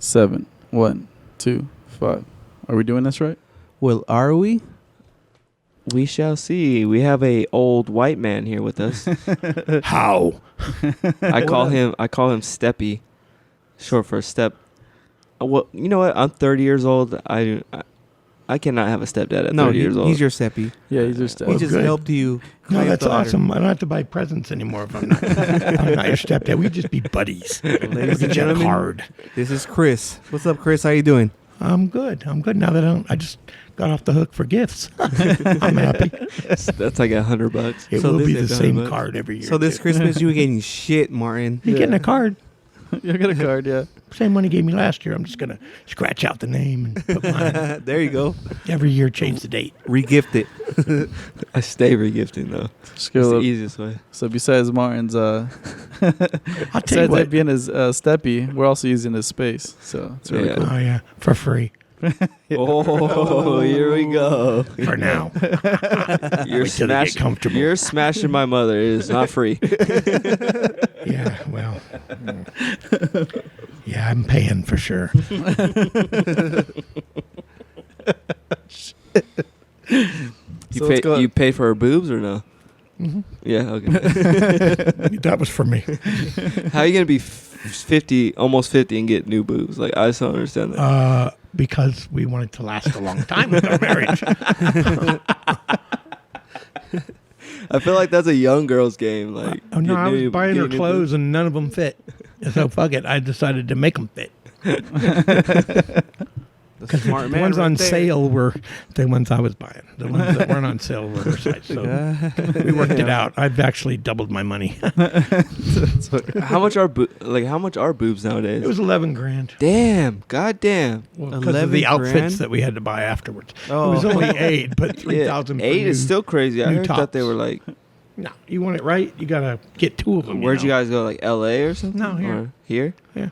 7. 1, 2, 5. Are we doing this right? Well, are we? We shall see. We have a old white man here with us. How? I call him Steppy, short for step. Well, you know what? I'm 30 years old. I cannot have a stepdad at 30 years old. He's your steppy. Yeah, he's just. He just good. helped you. No, climb that's the ladder. awesome. I don't have to buy presents anymore if I'm not, I'm not your stepdad. We just be buddies. Ladies We'll and get you a gentlemen, card. this is Chris. What's up, Chris? How you doing? I'm good. Now that I just got off the hook for gifts. I'm happy. That's like $100. It So will this be the is same $100. card every year. So this too. Christmas, you were getting shit, Martin. You're getting a card. You'll get a card, yeah. Same one he gave me last year. I'm just going to scratch out the name and put mine. There you go. Every year change the date. Regift it. I stay regifting though. It's the easiest way. So besides Martin's, I'll tell you besides what. it being his steppy, we're also using his space. So it's really Yeah. cool. Oh, yeah. For free. Oh, here we go. For now. You're Wait till they get comfortable. You're smashing my mother. It is not free. Yeah, well. Yeah, I'm paying for sure. So let's go. You pay for her boobs or no? Mm-hmm. Yeah. Okay. That was for me. How are you gonna be 50, almost 50, and get new boobs? Like I just don't understand that. Because we wanted to last a long time with our marriage. I feel like that's a young girl's game. Like, Oh, no, get I was new- buying her getting new clothes and none of them fit. So fuck it. I decided to make them fit. The smart The man ones right on there. sale were the ones I was buying. The ones that weren't on sale were her size. So we worked it out. I've actually doubled my money. boobs. How much are boobs nowadays? It was 11 grand. Damn. God damn. Well, because of 11 the outfits grand? that we had to buy afterwards. Oh. It was only 8, but 3,000 for 8 is new- still crazy. I new heard that they tops. were like, No, you want it right, you got to get 2 of them. where'd you guys go? Like L.A. or something? No, here. Or here? Yeah.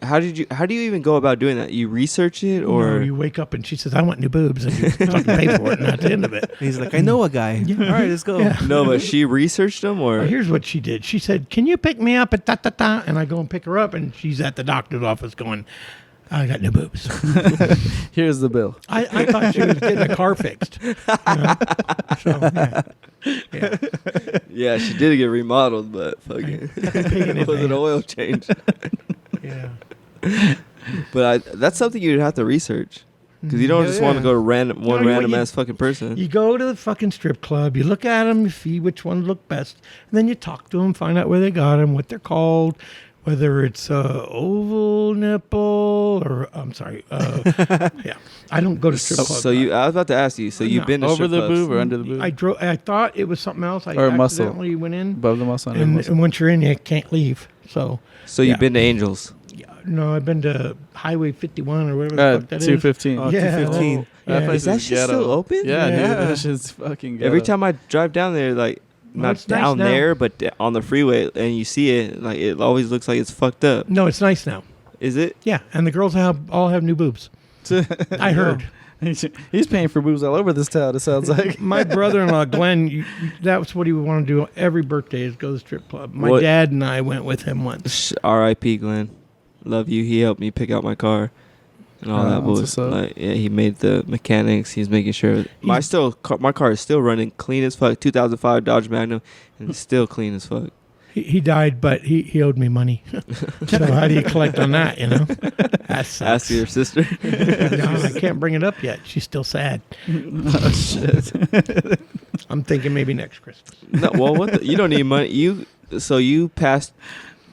How do you even go about doing that? You research it or No, you wake up and she says, I want new boobs. And you fucking pay for it. And that's the end of it. He's like, I know a guy. Yeah. All right, let's go. Yeah. no? But she researched them or Well, here's what she did. She said, can you pick me up at ta-ta-ta? And I go and pick her up, and she's at the doctor's office going, I got new boobs. Here's the bill. I thought she was getting a car fixed. You know? So, yeah. yeah, she did get remodeled, but fucking Paying it was an advance. oil change. Yeah. But that's something you'd have to research because you don't Yeah, just want to yeah. go to random No, random you- ass fucking person. You go to the fucking strip club, you look at them, you see which ones look best, and then you talk to them, find out where they got them, what they're called, whether it's oval nipple or, I'm sorry, yeah. I don't go to strip clubs. So I was about to ask you. So you've No. been to Over strip the clubs. boob or under the boob? I thought it was something else. I Or a muscle. accidentally went in. Above the muscle. Under the muscle. And once you're in, you can't leave. So, So you've Yeah. been to Angels. yeah, no, I've been to Highway 51 or whatever the fuck that is. 215. Oh, Yeah. 215. Yeah. place Is that shit ghetto. still open? Yeah, Yeah. dude. That shit's fucking ghetto. Every time I drive down there, like Well, not it's nice down now. there, but on the freeway, and you see it, like it always looks like it's fucked up. No, it's nice now. Is it? Yeah, and the girls all have new boobs. I heard. He's paying for boobs all over this town, it sounds like. My brother-in-law, Glenn, that's what he would want to do every birthday is go to the strip club. My What- dad and I went with him once. R.I.P. Glenn. Love you. He helped me pick out my car and all that That's bullshit. what's up. Like, yeah, he made the mechanics. He's making sure my car is still running clean as fuck. 2005 Dodge Magnum, and it's still clean as fuck. He died, but he owed me money. So how do you collect on that, you know? That sucks. Ask your sister. No, I can't bring it up yet. She's still sad. Oh, shit. I'm thinking maybe next Christmas. No, well, you don't need money. You passed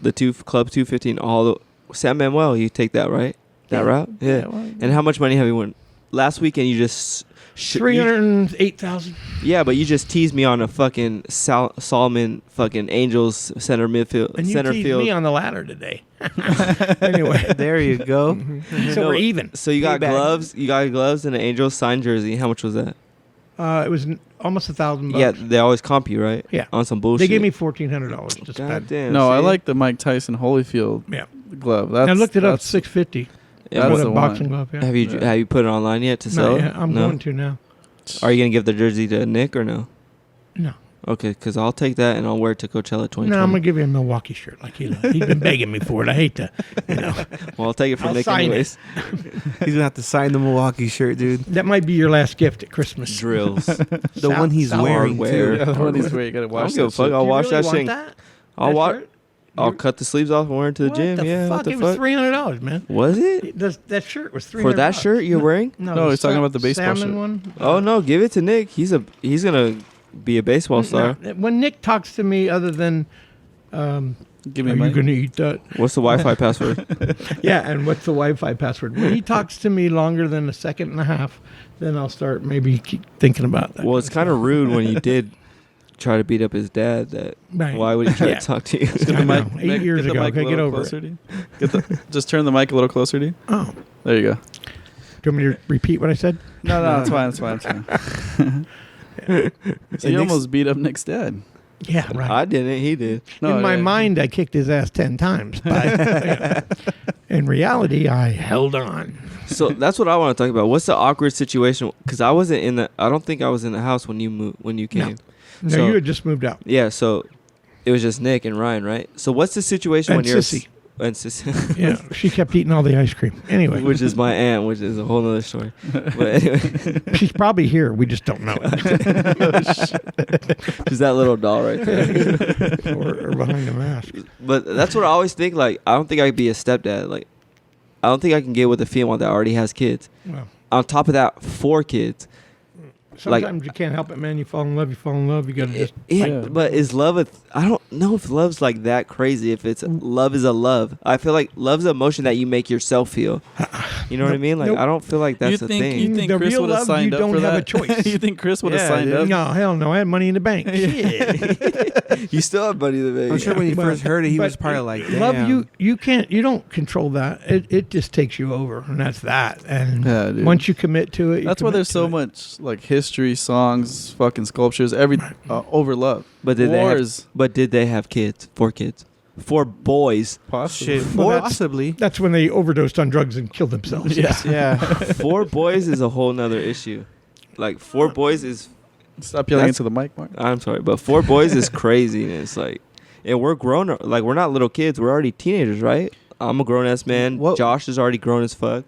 the Club 215 all the San Manuel. You take that right? That route? Yeah. well, And how much money have you won? Last weekend you just 308,000. Yeah, but you just teased me on a fucking Solomon fucking Angels center midfield And you center teased field. me on the ladder today. Anyway, There you go. so No, we're even. So you got Payback. gloves. You got gloves and an Angels signed jersey. How much was that? It was almost $1,000. Yeah, they always comp you, right? Yeah. On some bullshit. They gave me $1,400 to God spend. damn. No, I see? like the Mike Tyson Holyfield Yeah, glove. I looked it up. that's- $650. Yeah, That's For the a one. boxing glove. Yeah. Have you Yeah. have you put it online yet to No, sell? yeah, I'm No? going to now. Are you gonna give the jersey to Nick or no? No, Okay, because I'll take that and I'll wear it to Coachella 2020. No, I'm gonna give you a Milwaukee shirt. Like he's been begging me for it. I hate to, Well, I'll take it from I'll Nick sign it. anyways. He's gonna have to sign the Milwaukee shirt, dude. That might be your last gift at Christmas. Drills. The one he's wearing Hardware. too. Yeah, the one he's wearing. You gotta I wash don't give a that fuck. shit. I'll Do you wash really that want shit. that? I'll That wash. shirt? I'll cut the sleeves off and wear it to the What gym. the Yeah. fuck? What the It was fuck? $300, man. Was it? That shirt was $300 For that shirt you're wearing? No, the he's talking about the baseball salmon shirt. one. Oh no, give it to Nick. He's gonna be a baseball star. No, when Nick talks to me, other than, Give are me you money. going to eat that? What's the Wi-Fi password? Yeah, and what's the Wi-Fi password? When he talks to me longer than a second and a half, then I'll start maybe keep thinking about that. Well, it's kind of rude when you did try to beat up his dad. That Right. why would he try Yeah. to talk to you? Get the I know. mic, 8 years get the ago. mic a Okay, get little over closer to you. Just turn the mic a little closer to you. Oh, There you go. do you want me to repeat what I said? No, it's fine. It's fine. It's fine. So you almost beat up Nick's dad. Yeah, right. I didn't. He did. No, In my yeah. mind, I kicked his ass 10 times. But in reality, I held on. So that's what I want to talk about. What's the awkward situation? Because I wasn't in the. I don't think I was in the house when you moved. When you came. No, So- you had just moved out. Yeah. So it was just Nick and Ryan, right? So what's the situation And when you're Sissy. and Sissy, Yeah, she kept eating all the ice cream. Anyway, which is my aunt, which is a whole other story. But anyway, she's probably here. We just don't know it. she's that little doll right there. or behind the mask. But that's what I always think. Like, I don't think I could be a stepdad. Like, I don't think I can get with a female that already has kids. Well, On top of that, 4 kids. sometimes you can't help it, man. You fall in love. You fall in love. You got to just. Yeah. But is love I don't know if love's like that crazy. If it's love is a love. I feel like love's an emotion that you make yourself feel. You know what I mean? Like, Nope. I don't feel like that's a thing. You think The Chris real would have love, signed you up don't for have a that? choice. You think Chris would have Yeah, signed dude. up? No, hell no. I had money in the bank. Shit. You still have money to make. I'm sure when he But- first heard it, he but was probably like, "Damn." Love you don't control that. It just takes you over, and that's that. And Yeah, dude. once you commit to it, you That's why commit there's to so it. much like history, songs, fucking sculptures, every over love. But did Wars. they have kids? 4 kids. 4 boys. Possibly. Shit, Well, that's- possibly. That's when they overdosed on drugs and killed themselves. Yeah. Yeah. 4 boys is a whole nother issue. Like, 4 boys is. Stop yelling That's- into the mic, Mark. I'm sorry, but 4 boys is crazy. And it's like, and we're grown. Like, we're not little kids. We're already teenagers, right? I'm a grown ass man. What- Josh is already grown as fuck.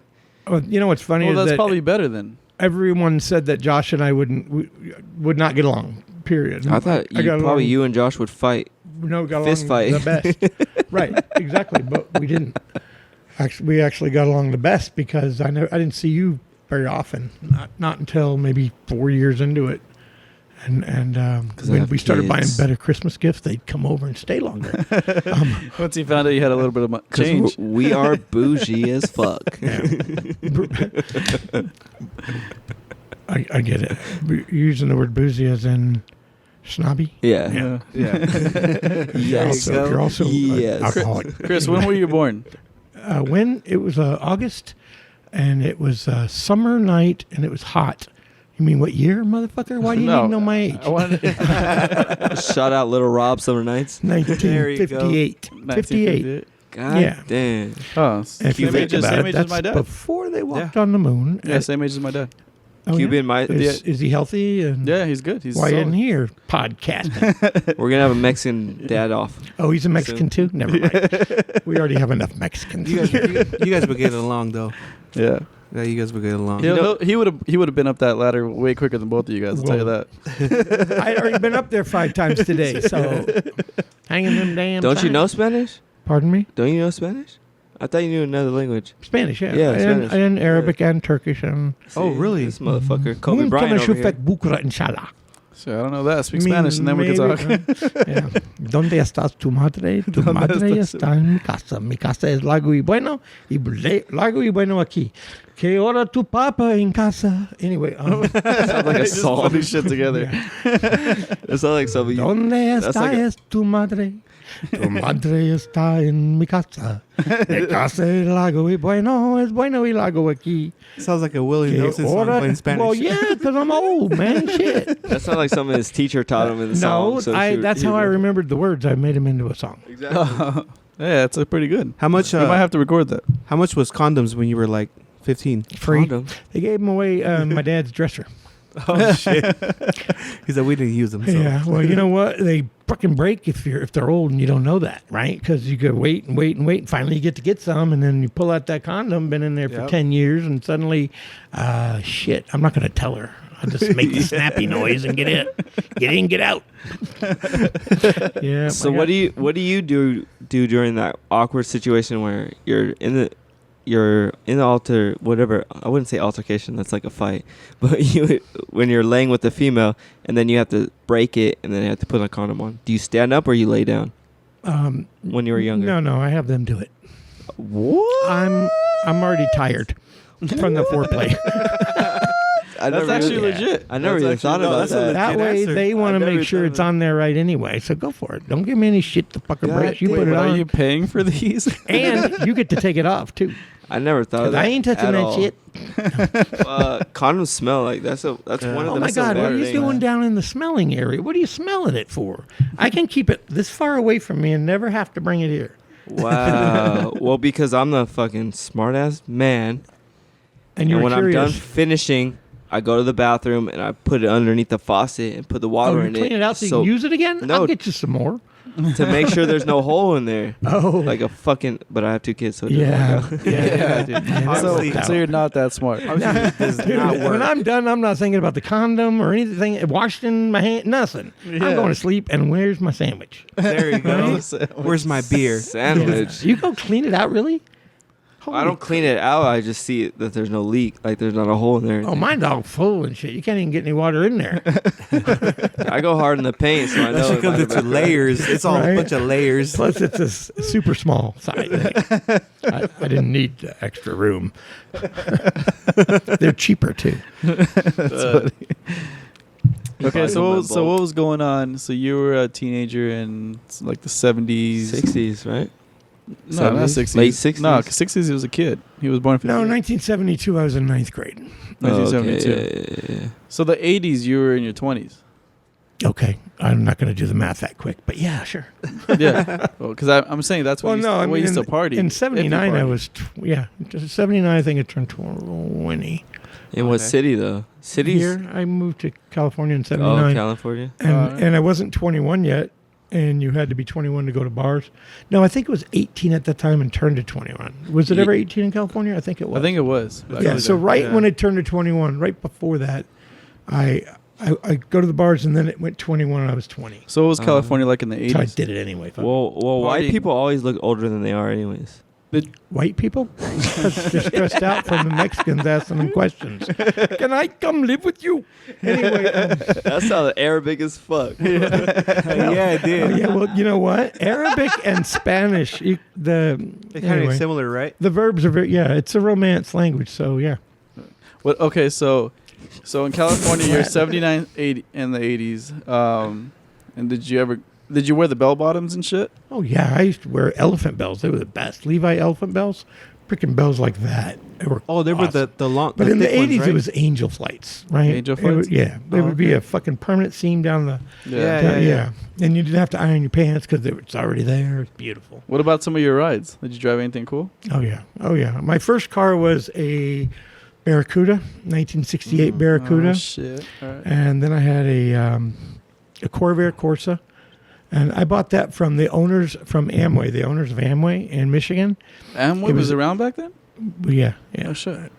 Oh, you know what's funny Well, is that's that probably better then. everyone said that Josh and I would not get along. Period. I thought you and Josh would fight. got fist along fight. the best. Right, exactly. But we didn't. We actually got along the best because I didn't see you very often. Not until maybe 4 years into it. And I when have we started buying kids. better Christmas gifts, they'd come over and stay longer. Once he found out you had a little bit of 'Cause change. we are bougie as fuck. I get it. You're using the word boozy as in snobby. Yeah. Yeah. Yes. You're also Yes. alcoholic. Chris, when were you born? When it was August, and it was a summer night, and it was hot. You mean what year, motherfucker? Why do you need to know my age? I wanted Shout out Little Rob Summer Nights. 1958. 58. God Yeah. damn. Oh, And if you same think age, about same it, age as that's my dad. before they walked on the moon. Yeah, same age as my dad. Oh, yeah? Cuban might. Is he healthy? And Yeah, he's good. He's why solid. isn't he here podcasting? We're gonna have a Mexican dad off. Oh, he's a Mexican too? Never mind. We already have enough Mexicans. You guys would get along though. Yeah. Yeah, you guys would get along. He would have been up that ladder way quicker than both of you guys. I'll tell you that. I'd already been up there 5 times today, so hanging them damn Don't you signs. know Spanish? Pardon me? Don't you know Spanish? I thought you knew another language. Spanish, yeah. Yeah, and, Spanish. and Arabic and Turkish. And Oh, really? This motherfucker, Kobe Bryant over here. bukra inshallah. So I don't know that. Speak Spanish and then we can talk. Yeah. ¿Dónde estás tu madre? Tu madre está en mi casa. Mi casa es largo y bueno. Largo y bueno aquí. ¿Qué hora tu papa en casa? Anyway. Sounds like a Just song. funny shit together. It sounds like something. ¿Dónde That's está like a- es tu madre? Tu madre está en mi casa. Mi casa es largo y bueno y largo aquí. Sounds like a Willie ¿Qué Nelson song hora? but in Spanish. Well, yeah, because I'm old, man. Shit. That sounds like something his teacher taught him in the song. No, so that's how I remembered the words. I made them into a song. Exactly. Yeah, it's pretty good. How much? We might have to record that. How much was condoms when you were like 15? Free. Condom. They gave them away in my dad's dresser. Oh shit. He said we didn't use them. So. Yeah, well, you know what? They fucking break if they're old and you don't know that, right? Because you could wait and wait and wait, and finally you get some, and then you pull out that condom, been in there for 10 years, and suddenly, shit, I'm not going to tell her. I'll just make the snappy noise and get in, get out. Yeah. So what do you do during that awkward situation where you're in the whatever, I wouldn't say altercation, that's like a fight, but when you're laying with the female and then you have to break it and then you have to put a condom on, do you stand up or you lay down? When you were younger? No, I have them do it. What? I'm already tired from the foreplay. That's actually legit. I never even thought about that. That way, answer. they want to make sure it's on there right anyway. So go for it. Don't give me any shit to fucking break. You put it Are on, you paying for these? and you get to take it off too. I never thought of 'Cause that. I ain't touching at that all. shit. Condoms smell like that's one of the. Oh my God, what are you doing down in the smelling area? What are you smelling it for? I can keep it this far away from me and never have to bring it here. Wow. Well, because I'm the fucking smart ass man. And you're when curious. I'm done finishing, I go to the bathroom and I put it underneath the faucet and put the water you in clean it out so you can use it again? No. I'll get you some more. to make sure there's no hole in there. Oh. Like a fucking. But I have 2 kids, so it Yeah. doesn't work out. Yeah, dude. Honestly, So you're not that smart. It does not work. When I'm done, I'm not thinking about the condom or anything. Washing my hand, nothing. I'm going to sleep, and where's my sandwich? There you go. Right? Where's my beer? Sandwich. You go clean it out, really? I don't clean it out. I just see that there's no leak. Like there's not a hole in there. Oh, mine's all full and shit. You can't even get any water in there. I go hard in the paint, so I know. That shit it comes might into have been- layers. It's all Right. a bunch of layers. Plus, it's a super small size. I didn't need the extra room. They're cheaper, too. Okay, so what was going on? So you were a teenager in like the 70s. 60s, right? No, not 70s? 60s. Late 60s? No, 'cause 60s he was a kid. He was born in 58. No, 1972, I was in 9th grade. 1972. Okay, yeah. So the 80s, you were in your 20s. Okay, I'm not going to do the math that quick, but yeah, sure. Yeah. Well, because I'm saying that's when you used to party. in If you 79, I partied. was, just 79, I think I turned 20. In what Okay. city though? Cities? Here, I moved to California in Oh, 79. California. And I wasn't 21 yet, and you had to be 21 to go to bars. No, I think it was 18 at the time and turned to 21. Was it Ye- ever 18 in California? I think it was. I think it was. back in Yeah, the so day. right Yeah. when it turned to 21, right before that, I go to the bars, and then it went 21 and I was 20. So what was California like in the 80s? So I did it anyway. Fuck. Well, white Party. people always look older than they are, anyways. White people? Because they're stressed out from the Mexicans asking them questions. Can I come live with you? Anyway. That sounded Arabic as fuck. Yeah, it Oh, did. yeah, well, you know what? Arabic and Spanish, They're kind of similar, right? the verbs are very, it's a Romance language, so yeah. What? Okay, so in California, you're 79, 80 in the 80s. And did you wear the bell bottoms and shit? Oh, yeah, I used to wear elephant bells. They were the best. Levi elephant bells, freaking bells like that. They were Oh, they were awesome. the long. But in the thick ones, 80s, right? it was angel flights, right? Angel It would- flights? yeah. There Oh, would be okay. a fucking permanent seam down the... Yeah. Yeah. And you didn't have to iron your pants because it's already there. It's beautiful. What about some of your rides? Did you drive anything cool? Oh, yeah. Oh, yeah. My first car was a Barracuda, 1968 Barracuda. Oh, shit. All right. And then I had a Corvair Corsa. And I bought that from the owners from Amway, the owners of Amway in Michigan. Amway It was was- around back then? Yeah. Oh, shit.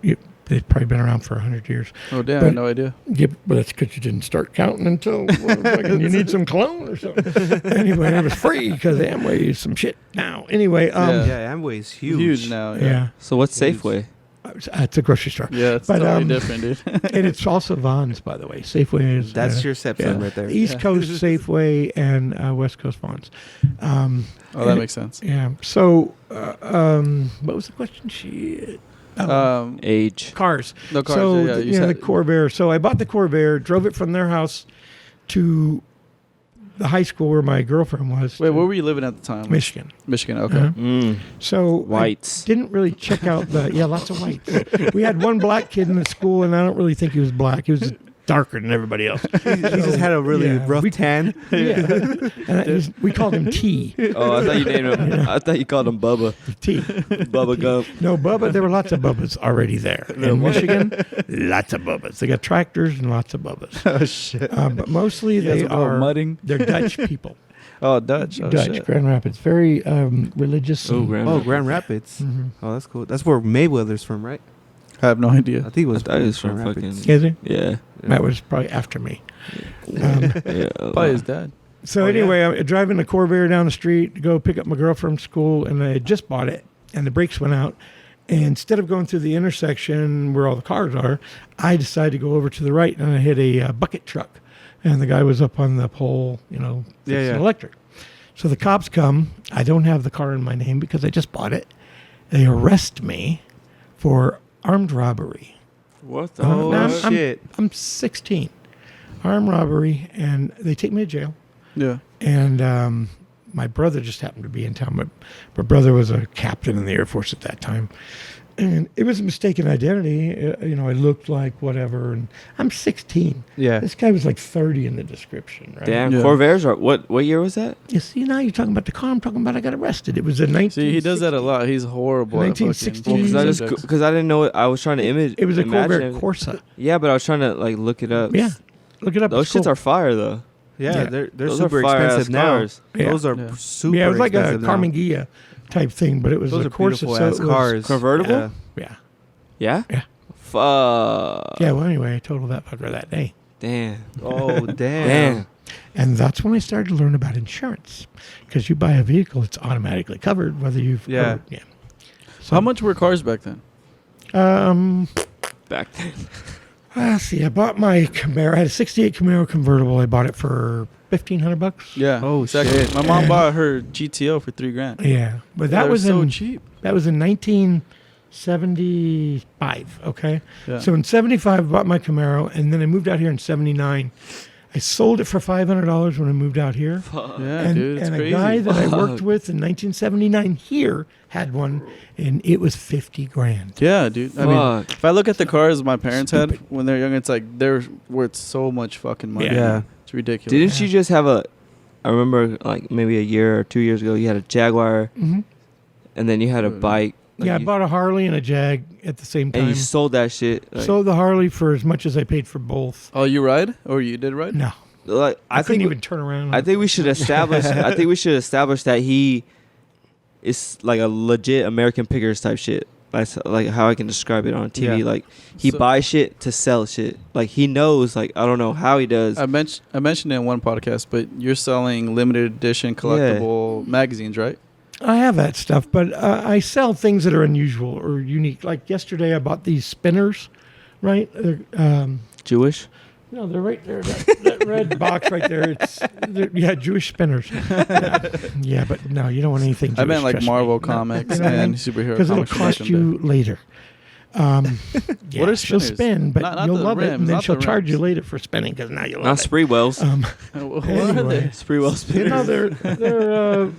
They've probably been around for 100 years. Oh, damn. I But- had no idea. Yeah, but that's because you didn't start counting until you need some cologne or something. Anyway, it was free because Amway is some shit now. Anyway, Yeah. Yeah, Amway's huge. Huge now. yeah. So what's Safeway? It's a grocery store. Yeah, it's But, totally um, different, dude. And it's also Vons, by the way. Safeway is... That's your stepson right there. East Yeah. Coast Safeway and West Coast Vons. Oh, that makes sense. Yeah. So, what was the question? Shit. Age. Cars. No cars. So, yeah, you the said- Corvair. So I bought the Corvair, drove it from their house to the high school where my girlfriend was. Wait, to where were you living at the time? Michigan. Michigan. Okay. Uh-huh. So Whites. I didn't really check out the lots of whites. We had one black kid in the school, and I don't really think he was black. He was darker than everybody else. He just had a really Yeah, rough tan. Yeah. And we called him T. Oh, I thought you named him. I thought you called him Bubba. T. Bubba Gump. No, Bubba. There were lots of Bubbas already there. In Michigan, lots of Bubbas. They got tractors and lots of Bubbas. Oh shit. But mostly guys they will go are mudding? They're Dutch people. Oh, Dutch. Oh, Dutch, shit. Grand Rapids. Very religious. Oh, and- Grand Rapids. Mhm. Oh, that's cool. That's where Mayweather's from, right? I have no idea. I think it was. I thought it was from Grand fucking. Rapids. Is he? Yeah. That was probably after me. Yeah. Probably his dad. So Oh, anyway, I'm driving the Corvair down the street to go pick up my girl from school, and I had just bought it, and the brakes went out. And instead of going through the intersection where all the cars are, I decided to go over to the right, and I hit a bucket truck. And the guy was up on the pole, fixing electric. So the cops come. I don't have the car in my name because I just bought it. They arrest me for armed robbery. What the Oh, fuck? shit. I'm 16. Armed robbery, and they take me to jail. Yeah. And my brother just happened to be in town. My brother was a captain in the Air Force at that time. And it was a mistaken identity. I looked like whatever. And I'm 16. Yeah. This guy was like 30 in the description, right? Damn, Yeah. Corvairs are what year was that? You see, now you're talking about the car I'm talking about. I got arrested. It was a 19. See, he does that a lot. He's horrible. at fucking 1960s. picking Well, subjects. because I didn't know it. I was trying to image. It was a imagine Corvair Corsa. Yeah, but I was trying to like look it up. Yeah. Look it up. Those It's shits cool. are fire though. Yeah, Yeah. they're Those super are fire-ass expensive now. cars. Yeah. Those are Yeah. super Yeah, it was like a expensive now. Carmen Ghia type thing, but it was Those a are Corsa. beautiful so ass it was- cars. Convertible? Yeah. Yeah. Yeah. Yeah. Fuck. Yeah, well, anyway, I totaled that fucker that day. Damn. Oh, damn. Damn. And that's when I started to learn about insurance. Because you buy a vehicle, it's automatically covered, whether you've... Yeah. Yeah. So, How much were cars back then? Back then. Let's see, I bought my Camaro. I had a 68 Camaro convertible. I bought it for $1,500. Yeah. Oh, exactly. shit. My mom And- bought her GTO for $3,000. Yeah. But that They're was so in cheap. that was in 1975, okay? Yeah. So in 75, I bought my Camaro, and then I moved out here in 79. I sold it for $500 when I moved out here. Fuck. Yeah, and dude, it's and crazy. a guy that I worked Fuck. with in 1979 here had one, and it was $50,000. Yeah, dude. I mean, Fuck. if I look at the cars my parents had Stupid. when they're young, it's like they're worth so much fucking money. Yeah. Yeah. It's ridiculous. Didn't you just have a? I remember like maybe a year or 2 years ago, you had a Jaguar, Mm-hmm. and then you had a bike. Like Yeah, I you- bought a Harley and a Jag at the same and time. you sold that shit. Like, Sold the Harley for as much as I paid for both. Oh, you ride or you did ride? No, like I couldn't think even turn around. I think we should establish. I think we should establish that he is like a legit American Pickers type shit. That's like how I can describe it on TV. Yeah. Like he So- buys shit to sell shit. Like he knows. Like I don't know how he does. I mentioned it in one podcast, but you're selling limited edition collectible magazines, right? I have that stuff, but I sell things that are unusual or unique. Like yesterday, I bought these spinners, right? Jewish. No, they're right there. That red box right there. Yeah, Jewish spinners. Yeah, but no, you don't want anything Jewish. I meant like trust me. Marvel No, comics you know what I and mean? superhero Because it'll comics. from back cost in the you day. later. Yeah, What are she'll spinners? spin, but Not you'll the love it, rims, and then not she'll the charge you rims. later for spinning because now you love Not it. spree wells. What are Anyway. they? Spree well spinners. No, they're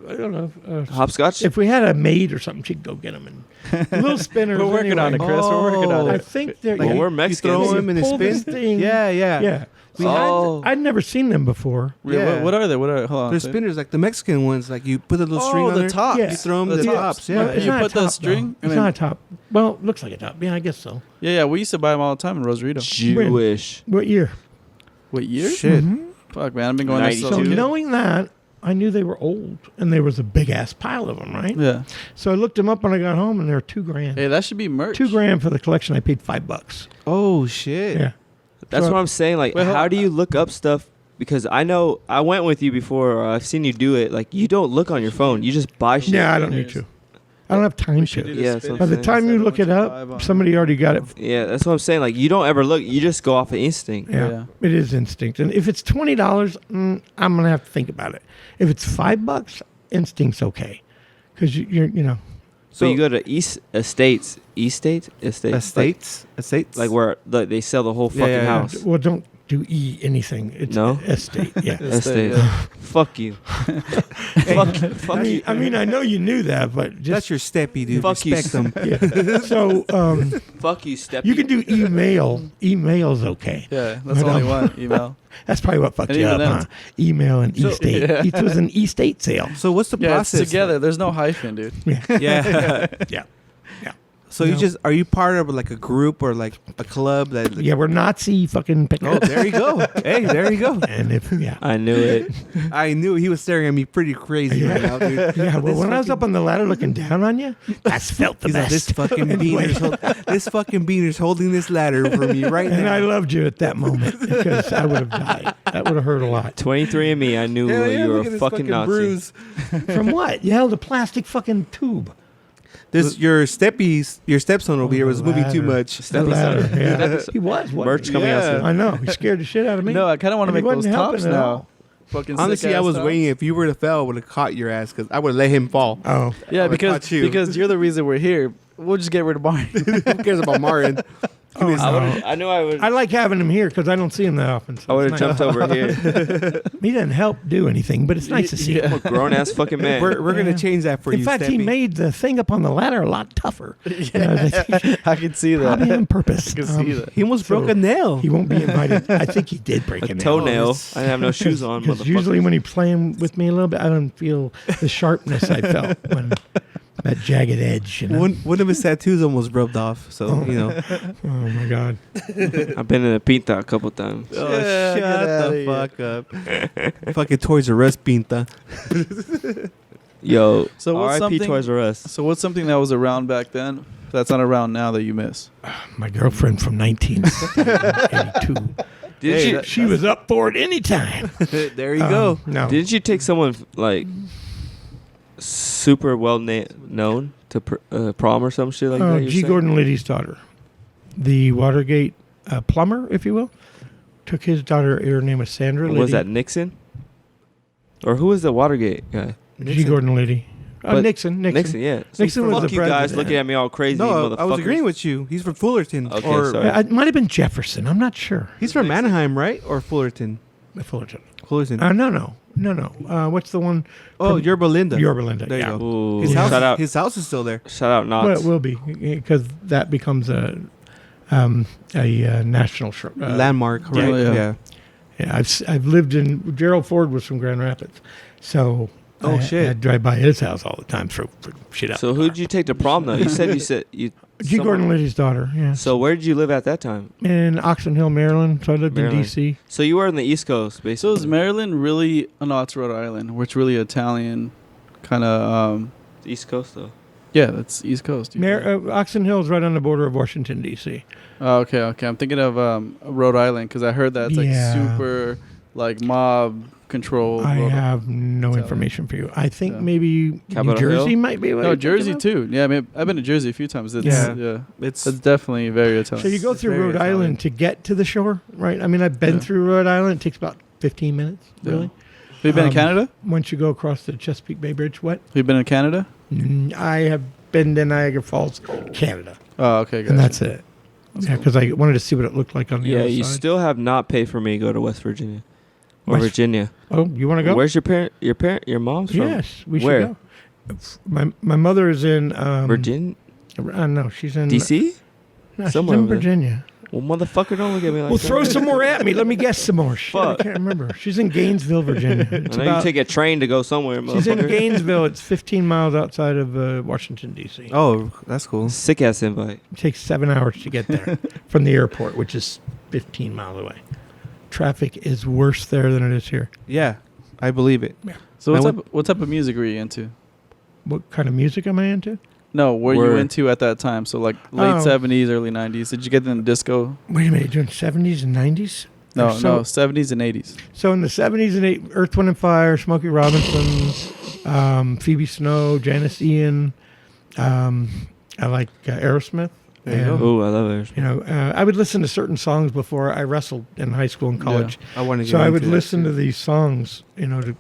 I don't know. Hopscotch. If we had a maid or something, she'd go get them. And little spinners. We're working on it, anyway. Chris. We're working on I it. think they're. Like Well, yeah, we're You Mexicans. throw them and they pull this spin? thing. Yeah. yeah. Oh. I'd never seen them before. Yeah. What are they? What are? Hold on. They're say- spinners, like the Mexican ones. Like you put the little string Oh, on the there. top. Yeah. You throw them The the tops. tops. Well, Yeah. it's You not put a the top, string? though. It's not a top. Well, it looks like a top. Yeah, I guess so. Yeah, we used to buy them all the time in Rosarito. Jewish. What year? What year? Shit. Fuck, man, I've been going there since I was So a 92. kid. knowing that, I knew they were old, and there was a big ass pile of them, right? Yeah. So I looked them up when I got home, and they were $2,000. Hey, that should be merch. $2,000 for the collection. I paid $5. Oh shit. Yeah. That's So- what I'm saying. Like, Wait, hold- how do you look up stuff? Because I know I went with you before. Or I've seen you do it. Like, you don't look on your phone. You just buy shit. Yeah, I don't need to. I don't have time to. Yeah, so By the saying. time you look it up, somebody already got it. Yeah, that's what I'm saying. Like, you don't ever look. You just go off of instinct. Yeah, Yeah. it is instinct. And if it's $20, I'm gonna have to think about it. If it's $5, instinct's okay, because you're So you go to East Estates. Estates. Like where they sell the whole Yeah, fucking yeah, yeah. house. Well, don't do anything. It's No? estate. Yeah. Estate. yeah. Fuck you. fuck you. I mean, I know you knew that, but That's just your steppy, dude. Fuck you. Respect them. yeah. So Fuck you, Step. you can do email. Email's okay. Yeah, that's But, only one email. That's probably what fucked And you even up, then huh? Email and estate. yeah. It was an estate sale. So what's the Yeah, it's process? together. There's no hyphen, dude. Yeah. Yeah. Yeah. So No. you just are you part of like a group or like a club that? Yeah, we're Nazi fucking Oh, pickers. there you go. Hey, there you go. And if I knew it. I knew he was staring at me pretty crazy right now, dude. yeah, well, This when I was fucking- up on the ladder looking down on you, that's felt the He's like, best. this fucking Anyway. this fucking beaner's holding this ladder for me right And now. I loved you at that moment because I would have died. That would have hurt a lot. 23 and me. I knew Hell yeah, you were look at a this fucking Nazi. bruise. From what? You held a plastic fucking tube. This your stepson over here was moving too ladder. much. The ladder. Yeah. He was. Merch coming out Yeah. soon. I know. He scared the shit out of me. No, I kind of want to And make he those wasn't tops helping at now. all. Fucking Honestly, I sick-ass was tops. waiting. If you were to fail, I would have caught your ass because I would have let him fall. Oh. Yeah, would've because caught you. because you're the reason we're here. We'll just get rid of Barney. Who cares about Martin? Oh, no. I knew I would. I like having him here because I don't see him that often. So I would it's have nice. jumped over here. He doesn't help do anything, but it's nice to see him. I'm a grown ass fucking man. We're gonna Yeah. change that for In you. fact, he Steppy. made the thing up on the ladder a lot tougher. I can see that. Probably on purpose. I can see that. He almost So, broke a nail. He won't be invited. I think he did break a a nail. toenail. it's- I didn't have no shoes on. Because usually when he's playing with me a little bit, I don't feel the sharpness I felt when that jagged edge. You know? One of his tattoos almost rubbed off. So you know. Oh my God! I've been in a pinta a couple times. Oh, Yeah, get shut outta the here. fuck up. Fucking Toys R Us pinta. Yo, So what's R.I.P. something- Toys R Us. So what's something that was around back then that's not around now that you miss? My girlfriend from 1982. Did Hey, you? She was up for it anytime. There you go. No. Didn't you take someone like super well known to prom or some shit like that? you're G. saying? Gordon Liddy's daughter, the Watergate plumber, if you will, took his daughter. Her name was Sandra Liddy. Was that Nixon? Or who was the Watergate guy? G. Gordon Liddy? But Nixon. Nixon, yeah. Nixon was Fuck the you guys president. looking at me all crazy, No, motherfuckers. I was agreeing with you. He's from Fullerton. Okay, or sorry. It might have been Jefferson. I'm not sure. He's from Anaheim, right? Or Fullerton? Fullerton. Fullerton. No. What's the one? Oh, from- you're Belinda. Yorba Linda. There you yeah. go. Ooh, His shout out, house is still there. shout out, Well, Knox. it will be because that becomes a national Landmark, yeah. right? Yeah. Yeah. Yeah, I've lived in. Gerald Ford was from Grand Rapids, so Oh, shit. I drive by his house all the time for shit out. So who'd you take to prom though? You said you. G. Gordon Liddy's daughter. Yeah, So where did you live at that time? in Oxon Hill, Maryland. So I lived Maryland. in D.C. So you were on the East Coast, So basically. is Maryland really? Oh no, it's Rhode Island, which really Italian, kind of. East Coast though. Yeah, that's East Coast. Oxon Hill is right on the border of Washington, D.C. Oh, okay. I'm thinking of Rhode Island because I heard that's like Yeah. super like mob controlled. I Rhode- have no Italian. information for you. I think Yeah. maybe Capitol New Jersey Hill? might be. What No, you're Jersey thinking of. too. Yeah, I mean, I've been to Jersey a few times. It's, Yeah. yeah, It's it's definitely very Italian. So you go It's through very Rhode Italian. Island to get to the shore, right? I mean, I've been Yeah. through Rhode Island. It takes about 15 minutes, Yeah. really. Have you been in Um, Canada? Once you go across the Chesapeake Bay Bridge, what? Have you been in Canada? I have been to Niagara Falls, Canada, Oh, okay, and gotcha. that's it. Yeah, because I wanted to see what it looked like on the Yeah, other you side. still have not paid for me to go to West Virginia or West- Virginia. Oh, you want to go? Where's your parent? Your mom's from? Yes, we Where? should go. My mother is in Virginia, no, she's in DC. No, she's Somewhere in over there. Virginia. Well, motherfucker, don't look at me like Well, that. throw some more at me. Let me guess some more. Shit, Fuck. I can't remember. She's in Gainesville, Virginia. I It's know you about- take a train to go somewhere, she's in motherfucker. Gainesville. It's 15 miles outside of Washington, D.C. oh, that's cool. Sick ass invite. It takes 7 hours to get there from the airport, which is 15 miles away. Traffic is worse there than it is here. Yeah, I believe it. So I what type of music were you into? What kind of music am I into? No, were you Were- into at that time? So like late Oh. 70s, early 90s. Did you get into disco? Wait a minute, you're doing 70s and 90s? No, Or so, no, 70s and 80s. So in the 70s and 80s, Earth, Wind & Fire, Smokey Robinson, Phoebe Snow, Janice Ian. I like Aerosmith. There you go. And, Ooh, I love it. You know, I would listen to certain songs before I wrestled in high school and college. I want to get So I would into that, listen too. to these songs, you know, to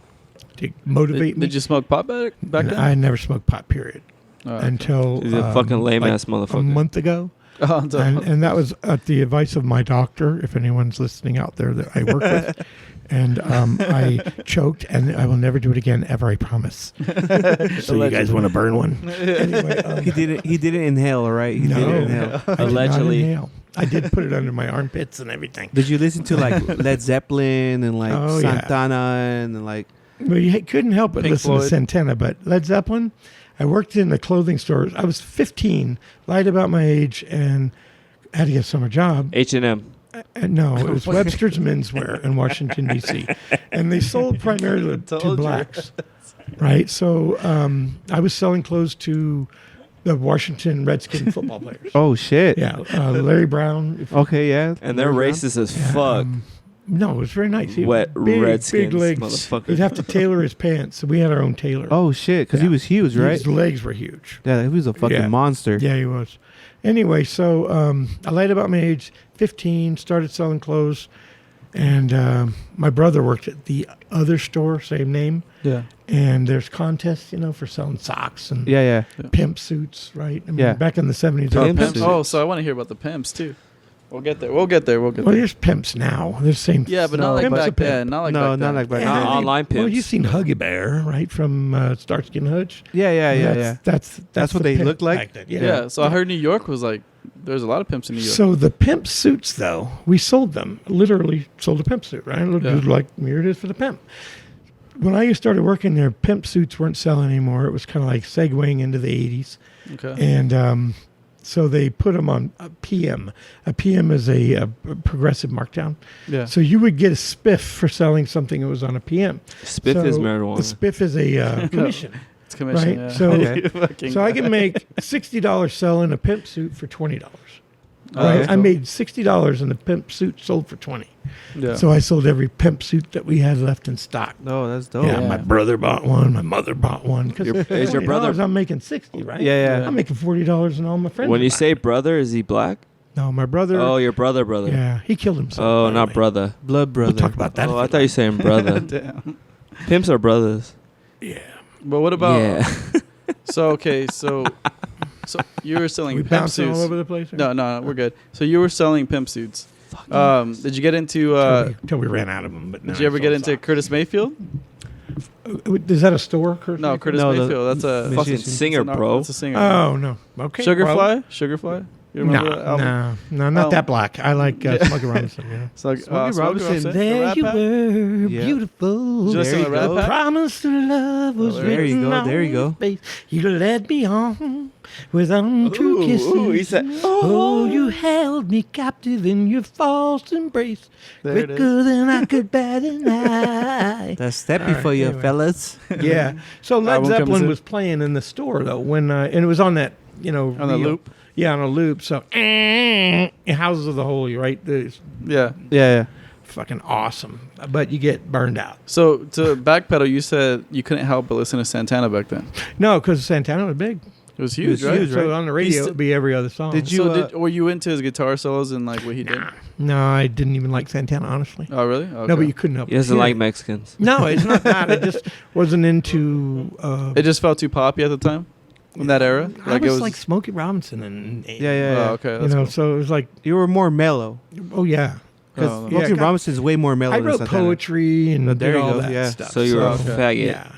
motivate me. Did you smoke pot back then? I never smoked pot, period. Oh, okay. Until He's a fucking lame ass a motherfucker. month ago. Oh, so- and that was at the advice of my doctor. If anyone's listening out there that I work with, and I choked, and I will never do it again ever. I promise. So you guys want to burn one? Anyway, He didn't inhale, right? He no, didn't inhale. I did not Allegedly. inhale. I did put it under my armpits and everything. Did you listen to like Led Zeppelin and like Oh, yeah. Santana and like? Well, you couldn't help but Pink listen Floyd. to Santana, but Led Zeppelin. I worked in the clothing store. I was 15, lied about my age, and had to get a summer job. H&M. No, it was Webster's Menswear in Washington, D.C. And they sold primarily to Told you. blacks, right? So I was selling clothes to the Washington Redskin football players. Oh shit. Yeah, Larry Brown. Okay, yeah. And they're racist as fuck. No, it was very nice. He had Wet big Redskins, legs. motherfucker. He'd have to tailor his pants, so we had our own tailor. Oh shit, because he Yeah. was huge, right? His legs were huge. Yeah, he was a fucking Yeah. monster. Yeah, he was. Anyway, so I lied about my age. 15, started selling clothes, and my brother worked at the other store, same name. Yeah. And there's contests, for selling socks and Yeah. pimp suits, right? I mean, Yeah. back in the 70s. there Oh, were pimp pimps. suits. Oh, so I want to hear about the pimps too. We'll get there. Well, there's pimps now. There's same. Yeah, but not No, like Pimp's a back pimp. then. Not like No, back not then. like back Not then. online Well, pimps. you've seen Huggy Bear, right, from Starsky and Hutch. Yeah. That's That's what the they pimp look like? back then. Yeah. So I heard New York was like there's a lot of pimps in New York. So the pimp suits, though, we sold them. Literally sold a pimp suit, right? It looked Yeah. like here it is for the pimp. When I started working there, pimp suits weren't selling anymore. It was kind of like segueing into the 80s. okay. And so they put them on a PM. A PM is a progressive markdown. Yeah. So you would get a spiff for selling something that was on a PM. Spiff is So marijuana. The spiff is a commission. It's commission. Right, Yeah. so- Okay. Fucking- So I can make $60 selling a pimp suit for $20. Oh, Right? that's I cool. made $60 and the pimp suit sold for 20. Yeah. So I sold every pimp suit that we had left in stock. Oh, that's dope. Yeah, Yeah. my brother bought one. My mother bought one. Because Is your brother- I'm making 60, right? Yeah. I'm making $40, and all my friends. When are you buying say it. brother, is he black? no, my brother. Oh, your brother. yeah, he killed himself. Oh, by the not way. brother. Blood brother. We'll talk about that. Oh, if I you thought you were saying brother. Damn. Pimps are brothers. like. Yeah. But what about? Yeah. So you were selling We pimp bouncing all suits. over the place. No, we're good. So you were selling pimp suits. Did you get into? Until we ran out of them. But Did you ever get into Curtis Mayfield? Is that a store, Curtis? No, Curtis No, the Mayfield. That's a musician. fucking Singer, bro. That's a singer. Oh no. Okay. Sugarfly. Sugarfly. You remember that album? No, not Oh. that black. I like Smokey Robinson. Yeah. It's like Smokey Smokey Robinson. the There Rat you Pack? were, Yeah. beautiful. Did you listen There to you Rat go. Pack? Promise to love was Oh, there you written go, there you on go. his face. You led me on with two kisses. ooh, he said, oh, you held me captive in your false embrace. There it is. Quicker than I could bat an eye. That's steppy All right, for you, anyway. fellas. Yeah. So Led Album comes Zeppelin in. was playing in the store though when and it was on that On the reel. loop. Yeah, on a loop. So Houses of the Holy, right? It's Yeah. Yeah. fucking awesome, but you get burned out. So to backpedal, you said you couldn't help but listen to Santana back then. No, because Santana was big. It was huge, was right? huge, So right? on the radio, He's- it'd be every other song. Did you, So were you into his guitar solos and like what he did? No, I didn't even like Santana, honestly. Oh, really? Okay. No, but you couldn't help He it. doesn't Yeah. like Mexicans. No, it's not that. I just wasn't into. It just felt too poppy at the time, in that era. I it was like Smokey Robinson and Yeah. Oh, okay. you That's know, cool. so it was like, You were more mellow. oh yeah. Because Oh, yeah, Smokey God. Robinson's way more mellow I than wrote Santana. poetry and Oh, there did you all go, that yeah. stuff. So you're a okay. faggot. Yeah,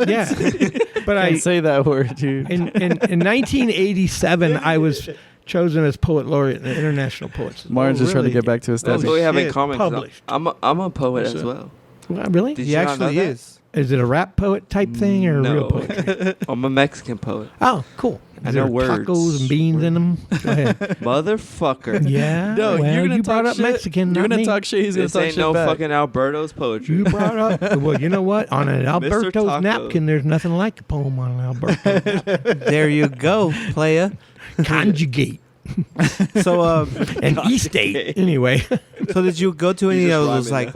yeah. But Can't say that word, dude. in 1987, I was chosen as poet laureate in the International Poets. Martin's just trying to really? get back to his Oh, That's stats. what we have in shit. common. 'cause Published. I'm a poet Shit. as well. Well, really? Did He you not know actually that? is. Is it a rap poet type thing or real No. poetry? I'm a Mexican poet. Oh, cool. I Is know there words. tacos and beans in them? Go ahead. Motherfucker. Yeah. No, well, you're gonna you talk brought up shit. Mexican. You're not gonna me. talk shit. He's gonna This talk ain't shit no back. fucking Alberto's poetry. You brought up. Well, you know what? On an Alberto's Taco. napkin, there's nothing like a poem on an Alberto's napkin. There you go, playa. Conjugate So, and estate. Anyway, so did you go to any just of those rhyming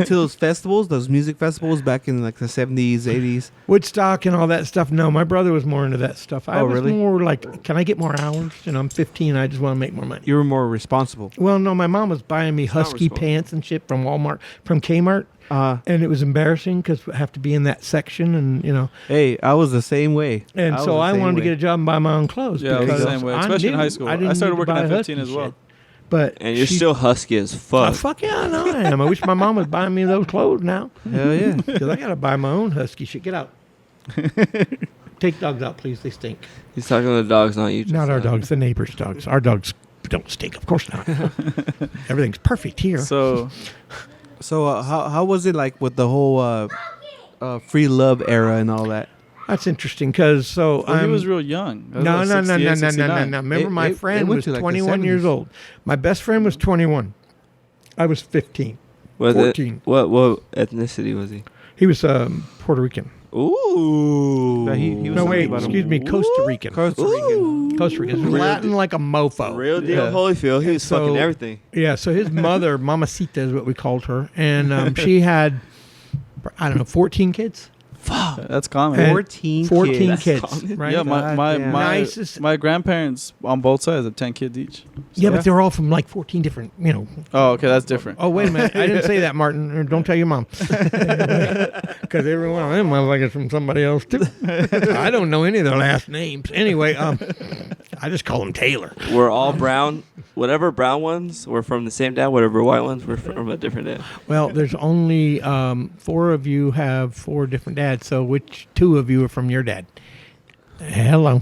to those festivals, those music festivals back in like the 70s, 80s? Woodstock and all that stuff. No, my brother was more into that stuff. I Oh, was really? more like, can I get more hours? You know, I'm 15. I just want to make more money. You were more responsible. Well, no, my mom was buying me not husky responsible. pants and shit from Walmart, from Kmart. and it was embarrassing because we have to be in that section, and Hey, I was the same way. And so I wanted to get a job and buy my own clothes. Yeah, I was because the same way, especially in high school. I started working at 15 as well. But And you're still husky as fuck. fuck yeah, I know I am. I wish my mom was buying me those clothes now. Hell yeah. Because I got to buy my own husky shit. Get out. Take dogs out, please. They stink. He's talking to the dogs, not you. Not our dogs, the neighbor's dogs. Our dogs don't stink. Of course not. Everything's perfect here. So how was it like with the whole free love era and all that? That's interesting because he was real young. No. Remember, my friend was to, like, the 21 years 70s. old. My best friend was 21. I was 15. What 14. What ethnicity was he? He was Puerto Rican. Ooh. No, he was No, something wait, about him. excuse me, Costa Rican. Costa Rican. Costa Rican. Latin like a mofo. Real deal Yeah. Holyfield. He was So- fucking everything. Yeah, so his mother, Mamacita is what we called her, and she had, 14 kids. that's common. And 14 14 That's kids, common. right? Yeah, my Goddamn. Nicest- my grandparents on both sides have 10 kids each. Yeah, but they're all from like 14 different, Oh, okay, that's different. Oh, wait a minute. I didn't say that, Martin. Or don't tell your mom. Because every one of them motherfuckers from somebody else, too. I don't know any of their last names. Anyway, I just call them Taylor. We're all brown. Whatever brown ones were from the same dad. Whatever white ones were from a different dad. Well, there's only 4 of you have 4 different dads, so which 2 of you are from your dad? Hello.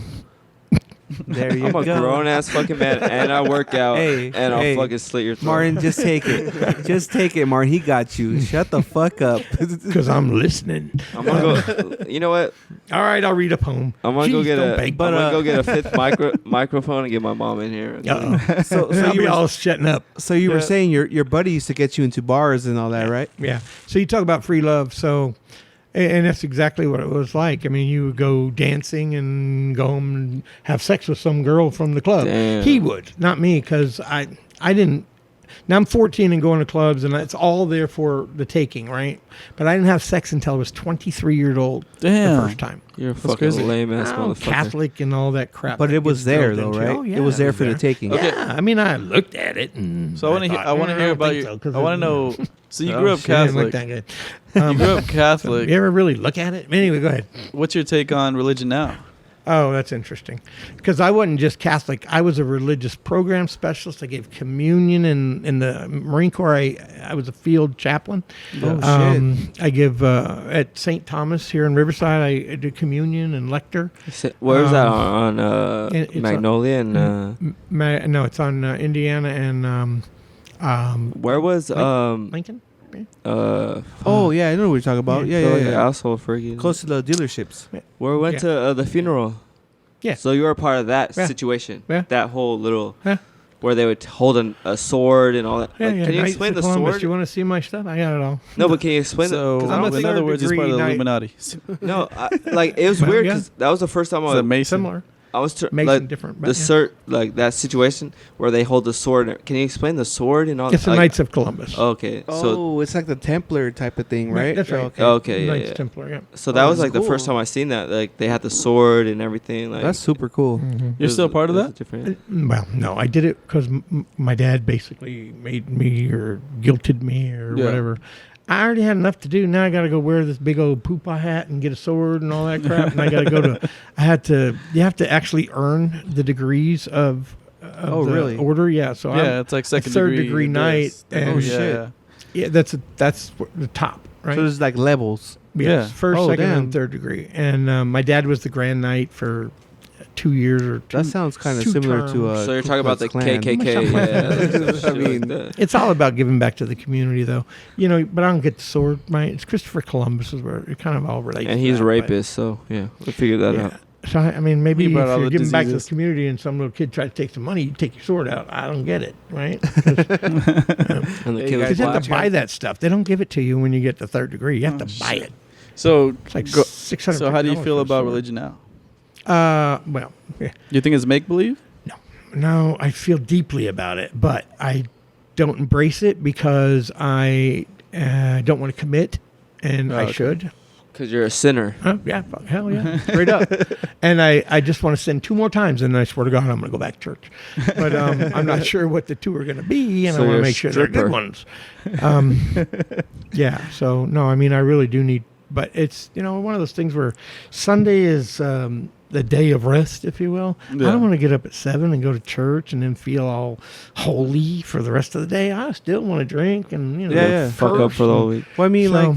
There you I'm a go. grown ass fucking man, and I work out, Hey, and I'll hey, fucking slit your throat. Martin, just take it. Just take it, Martin. He got you. Shut the fuck up. Because I'm listening. I'm gonna go. You know what? All right, I'll read a poem. I'm gonna go Jeez, get don't a. beg. I'm gonna go get a 5th microphone and get my mom in here. Uh-oh. So I'll you be were, all shutting up. so you were saying your buddy used to get you into bars and all that, right? Yeah. So you talk about free love. So, and that's exactly what it was like. I mean, you would go dancing and go home and have sex with some girl from the club. Damn. He would, not me, because I didn't. Now I'm 14 and going to clubs, and it's all there for the taking, right? But I didn't have sex until I was 23 years old. Damn. The first time. You're a That's fucking crazy. lame ass Oh, motherfucker. Catholic and all that crap. But that it was gets there, drilled though, into you. right? Oh, yeah, it was there for there. the taking. Okay. Yeah, I mean, I looked at it, and So I want to thought, hear don't about think you. so, 'cause I want to know. So you grew up It didn't Catholic. look that good. You grew up Catholic. You ever really look at it? Anyway, go ahead. What's your take on religion now? Oh, that's interesting. Because I wasn't just Catholic. I was a religious program specialist. I gave communion in the Marine Corps. I was a field chaplain. Oh, I give at St. Thomas here in Riverside. I did communion and lector. Where was that on it's Magnolia and No, it's on Indiana and where was Lincoln. Oh, yeah, I know what you're talking about. Yeah, yeah. Asshole freaking. Close to the dealerships. Where we went Yeah. to the funeral. Yeah. So you were a part of that Yeah. situation. Yeah. That whole little Yeah. where they would hold a sword and all that. Yeah, Like, yeah. can you Knights explain of the Columbus. sword? You want to see my stuff? I got it all. No, but can you explain So, it? 'Cause I'm a a in third other words, he's part of the degree Illuminati. No, like it was Well, weird yeah. because that was the first time Is that I Mason? Similar. was Mason like different. the But yeah. like that situation where they hold the sword. Can you explain the sword and all? It's the like, Knights of Columbus. Okay, so Oh, it's like the Templar type of thing, right? That's right. Okay. Okay, yeah, Knights yeah. Templar, yeah. so that Oh, was that's like the first cool. time I seen that. Like they had the sword and everything. Like That's super cool. Mm-hmm. You're still part of that? Different. Well, no, I did it because my dad basically made me or guilted me or Yeah. whatever. I already had enough to do. Now I got to go wear this big old poopa hat and get a sword and all that crap. And I got to go to. You have to actually earn the degrees of Oh, the really? order. Yeah. So Yeah, it's like second third degree. degree this. knight, and- Oh, yeah, shit. yeah. yeah, that's the top, right? So there's like levels. Yes, Yeah. first, Oh, second, damn. and third degree. And my dad was the Grand Knight for 2 years or two. That sounds kind of two similar terms. to. So you're talking about the Ku Klux Klan. KKK. Yeah, I mean, It's all about giving back to the community, though. But I don't get the sword, right? It's Christopher Columbus is where it kind of all relates. and to he's a that, but- rapist, so yeah, we figured that Yeah. out. So I mean, maybe He if brought all you're the giving back to the diseases. community and some little kid tried to take some money, you take your sword out. I don't get it, right? And the Hey, kid was Because you have black. to buy that stuff. They don't give it to you when you get the third degree. You have to buy it. So, It's like go- $600. so how do you for feel a about sword. religion now? Well, yeah. You think it's make believe? No, I feel deeply about it, but I don't embrace it because I don't want to commit, and I okay. should. Because you're a sinner. Yeah, hell yeah, straight up. And I just want to sin 2 more times, and I swear to God, I'm going to go back to church. But I'm not sure what the 2 are going to be, and So I want you're to a make sure they're stripper. good ones. Yeah, so no, I mean, I really do need, but it's, one of those things where Sunday is the day of rest, if you will. Yeah. I don't want to get up at 7 and go to church and then feel all holy for the rest of the day. I still want to drink and, Yeah. Fuck up for the whole week. Well, I mean, So,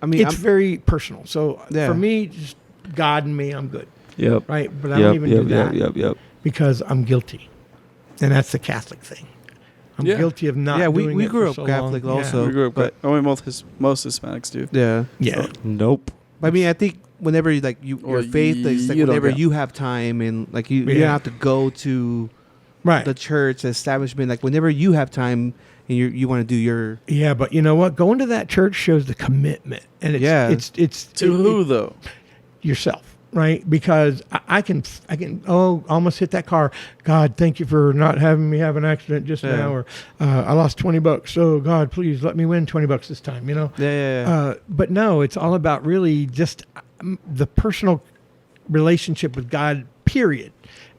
I'm, it's very personal. So Yeah. for me, just God and me, I'm good. Yep. Right? But I don't even do that Yep. because I'm guilty. And that's the Catholic thing. I'm Yeah. guilty of not yeah, doing we it grew for up so Catholic long. also. we grew up, but most Hispanics do. yeah. Yeah. Nope. I mean, I think whenever your Or faith, it's like you don't whenever count. you have time and like you don't Yeah. have to go to Right. the church establishment. Like whenever you have time and you want to do your Yeah, but you know what? Going to that church shows the commitment. And it's To who though? yourself, right? Because I can almost hit that car. God, thank you for not having me have an accident just Yeah. now, or I lost $20. So God, please let me win $20 this time. yeah. But no, it's all about really just the personal relationship with God, period,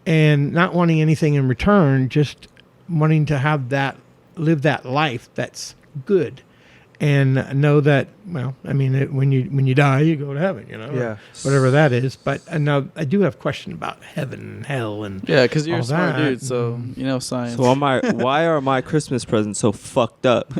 and not wanting anything in return, just wanting to live that life that's good. And know that, well, I mean, when you die, you go to heaven, or Yeah. whatever that is. But now I do have a question about heaven and hell and Yeah, because you're all a smart that. dude, so you know science. So why are my Christmas presents so fucked up?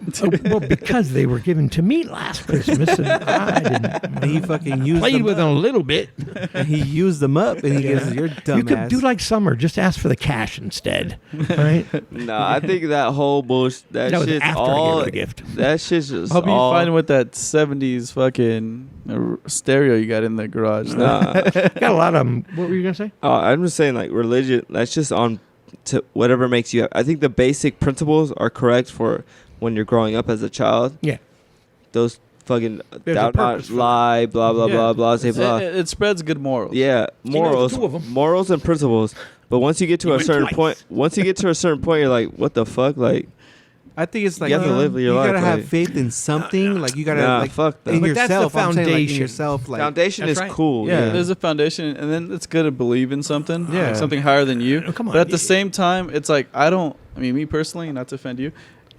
well, because they were given to me last Christmas, and I didn't. And he fucking used played them with up. them a little bit. And he used them up, and he goes, "You're dumbass." You could do like Summer, just ask for the cash instead, right? No, I think that whole bullshit. That was shit's after I gave all. her the gift. That shit's just I'll be all. fine with that 70s fucking stereo you got in the garage. Nah. Got a lot of them. What were you gonna say? I'm just saying, like, religion. That's just on to whatever makes you. I think the basic principles are correct for when you're growing up as a child. Yeah. Those fucking There's a thou purpose not for lie, blah blah Yeah. blah blah, say blah. It spreads good morals. Yeah, morals, 2 of 'em. morals and principles. But once you get to You a went certain twice. point, you're like, what the fuck, like. I think it's like You have to live your you life, gotta have like- faith in something. Like you gotta Nah, like fuck that. in But that's the yourself. I'm saying, like, in foundation. yourself, like Foundation That's is right. cool. Yeah. There's a foundation, and then it's good to believe in something, Yeah. like something higher than you. Oh, come on. But at the same time, it's like me personally, not to offend you,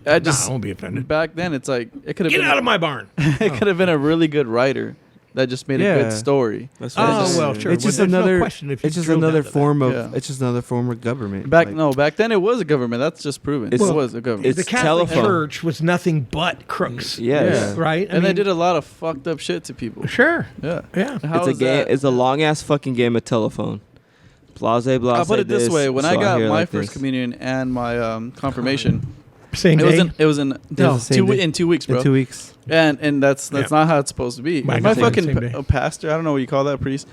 I just I won't be offended. back then it's like it could have Get been out of my barn. it could have been a really good writer that just made a Yeah. good story. That's Oh, what well, sure. It's Well, just there's no another. question if you It's just drill down another to that. form of. Yeah. It's just another form of government. Back Like, back then it was a government. That's just proven. It's- It was a government. it's The Catholic telephone. Church was nothing but crooks. Yes. Yeah. Right? and they did a lot of fucked up shit to people. Sure. Yeah. Yeah. How It's a is game. that? It's a long ass fucking game of telephone. Blase, blase. I'll put it this way: when I so got hear my like first this. communion and my confirmation, Same it day. was in no, the same day. in 2 weeks, bro. in 2 weeks. And that's Yeah. not how it's supposed to be. My My God, fucking same day. pastor, I don't know what you call that, priest.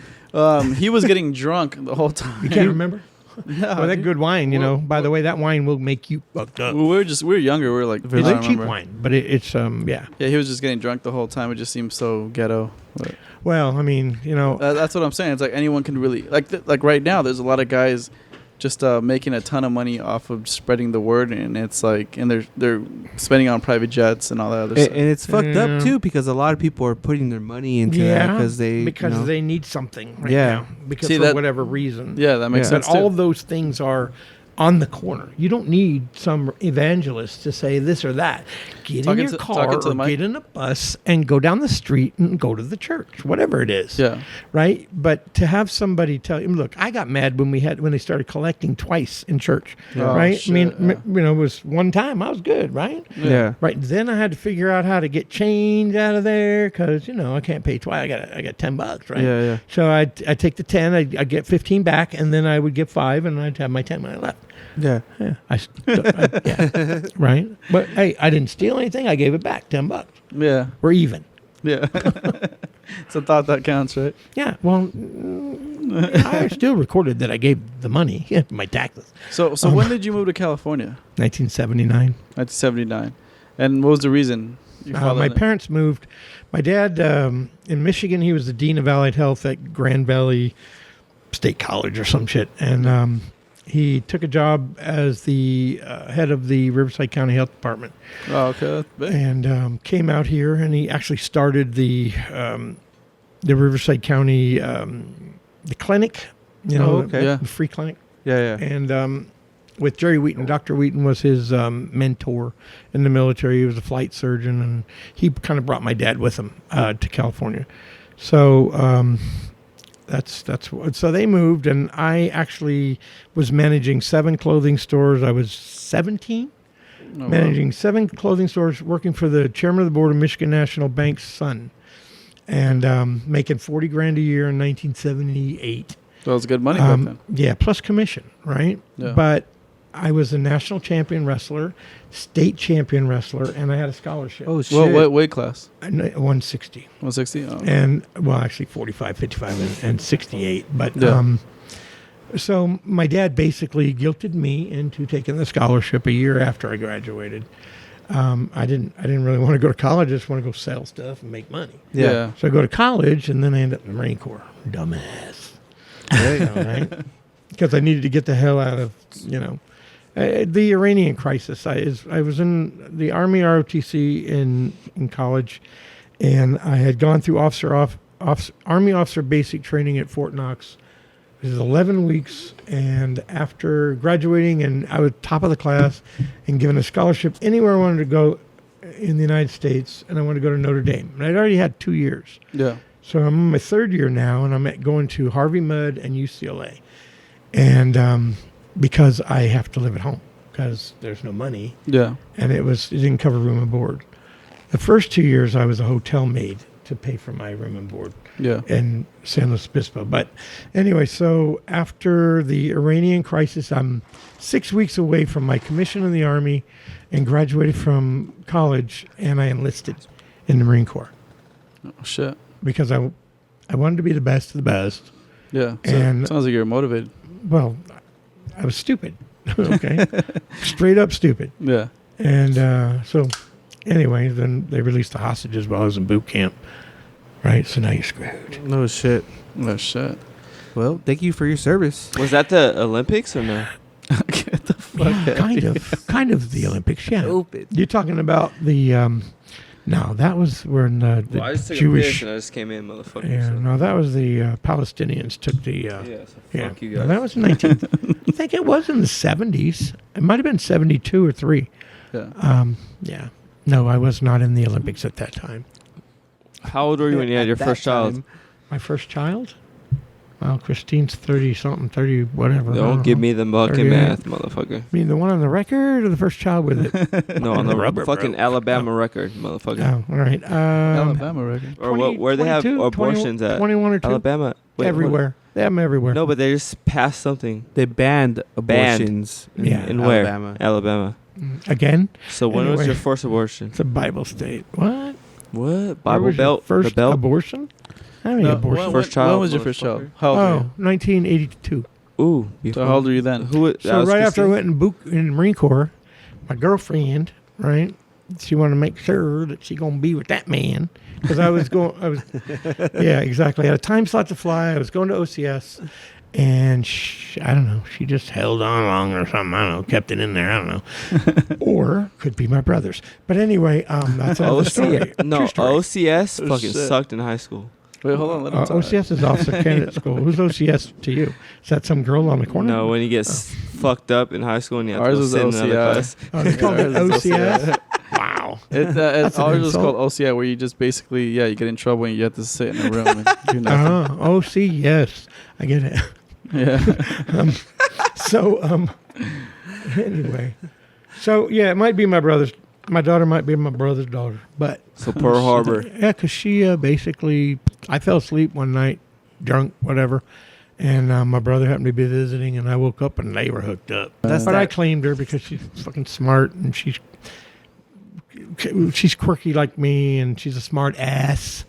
He was getting drunk the whole time. You can't remember? Yeah, Well, that dude. good wine, Well, By the way, that wine will make you fucked up. Well, we were younger. We were like, It's I a don't cheap remember. wine, but it's yeah. Yeah, he was just getting drunk the whole time. It just seemed so ghetto. But Well, I mean, that's what I'm saying. It's like anyone can really like right now. There's a lot of guys just making a ton of money off of spreading the word, and it's like, and they're spending on private jets and all that other And, stuff. and it's fucked Yeah. up too because a lot of people are putting their money into that because they they need something right Yeah. now because See, for that- whatever reason. Yeah, that makes Yeah. But sense all too. those things are on the corner. You don't need some evangelist to say this or that. Get Talking in your to- car talking to the or mic? get in a bus and go down the street and go to the church, whatever it is. Yeah. Right? But to have somebody tell you, look, I got mad when they started collecting twice in church. Oh, right? shit, I mean, yeah. it was one time I was good, right? Yeah. Right. Then I had to figure out how to get change out of there because I can't pay twice. I got $10, right? Yeah, yeah. So I take the 10, I get 15 back, and then I would get 5, and I'd have my 10 when I left. Yeah. Yeah, yeah, right. But hey, I didn't steal anything. I gave it back, $10. Yeah. We're even. Yeah. It's a thought that counts, right? Yeah. Well, I still recorded that I gave the money, my taxes. So when did you move to California? 1979. 1979. And what was the reason? My parents moved. My dad in Michigan. He was the dean of allied health at Grand Valley State College or some shit, and he took a job as the head of the Riverside County Health Department, Oh, okay. That's big. and came out here, and he actually started the the Riverside County, the clinic, okay. Yeah. the free clinic. Yeah. And with Jerry Wheaton. Dr. Wheaton was his mentor in the military. He was a flight surgeon, and he kind of brought my dad with him to California. So so they moved, and I actually was managing 7 clothing stores. I was 17, managing 7 clothing stores, working for the chairman of the board of Michigan National Bank's son, and making $40,000 a year in 1978. So it was good money back then. Yeah, plus commission, right? Yeah. But I was a national champion wrestler, state champion wrestler, and I had a scholarship. Oh shit. What weight class? 160. 160? Oh. And, well, actually 45, 55, and 68. But, Yeah. so my dad basically guilted me into taking the scholarship a year after I graduated. I didn't really want to go to college. I just want to go sell stuff and make money. Yeah. So I go to college, and then I end up in the Marine Corps. Dumbass. Right? Because I needed to get the hell out of, the Iranian crisis. I was in the Army ROTC in college, and I had gone through Army officer basic training at Fort Knox. It was 11 weeks, and after graduating, and I was top of the class and given a scholarship anywhere I wanted to go in the United States, and I wanted to go to Notre Dame. And I'd already had 2 years. Yeah. So I'm in my 3rd year now, and I'm going to Harvey Mudd and UCLA. And because I have to live at home because there's no money, Yeah. and it didn't cover room and board. The first 2 years I was a hotel maid to pay for my room and board Yeah. in San Luis Obispo. But anyway, so after the Iranian crisis, I'm 6 weeks away from my commission in the Army and graduated from college, and I enlisted in the Marine Corps Oh, shit. because I wanted to be the best of the best. Yeah. So And- sounds like you're motivated. Well, I was stupid. Okay. Straight up stupid. Yeah. And so anyway, then they released the hostages while I was in boot camp. Right? So now you're screwed. No shit. Oh, shit. Well, thank you for your service. Was that the Olympics or no? Get the fuck Yeah, out. kind of the Olympics. Yeah. Stupid. You're talking about the no, that was when the I just took Jewish. a piss and I just came in, motherfucker. Yeah, so. no, that was the Palestinians took the. Yeah, so Yeah, fuck you No, guys. that was 19. I think it was in the 70s. It might have been 72 or 3. Yeah. Yeah. No, I was not in the Olympics at that time. How old were you when you had your At that first child? time. My first child? Well, Christine's 30 something, 30 whatever. I Don't give know. me the fucking 38. math, motherfucker. I mean, the one on the record or the first child with it? No, on the Rubber, fucking bro. Alabama record, motherfucker. Oh, all right. Alabama record. Or where they have 22, abortions 20, at? 21 or 2. Alabama. Wait, everywhere. They have them everywhere. No, but they just passed something. They banned abortions Yeah. In where? Alabama. Alabama. Again, So when was Anyway. your first abortion? it's a Bible state. What? What? Where Bible was your Belt? First the belt? abortion? How many No, abortions? First child, When was your first motherfucker. child? How old were Oh, 1982. Ooh. you? So how old were you then? Who? that So was right after I Christine? went in the Marine Corps, my girlfriend, right, she wanted to make sure that she gonna be with that man because I was yeah, exactly. I had a time slot to fly. I was going to OCS, and I don't know. She just held on long or something. I don't know. Kept it in there. I don't know. Or could be my brothers. But anyway, that's another story. No, True story. OCS Oh, fucking shit. sucked in high school. Wait, hold on. Let him talk. OCS is Officer Candidate School. Who's OCS to you? Is that some girl on the corner? No, when you get fucked up in high school and you have Ours to go was sit in another OCI. class. Oh, they call it Ours is OCS? Wow. Ours an was insult. called OCI, where you just basically, you get in trouble and you have to sit in a room and do nothing. OC, yes. I get it. Yeah. So, anyway. So, yeah, it might be my brother's. My daughter might be my brother's daughter. But, So Pearl Harbor. yeah, because she basically, I fell asleep one night, drunk, whatever. And my brother happened to be visiting, and I woke up and they were hooked up. That's But I that. claimed her because she's fucking smart and she's quirky like me and she's a smart ass.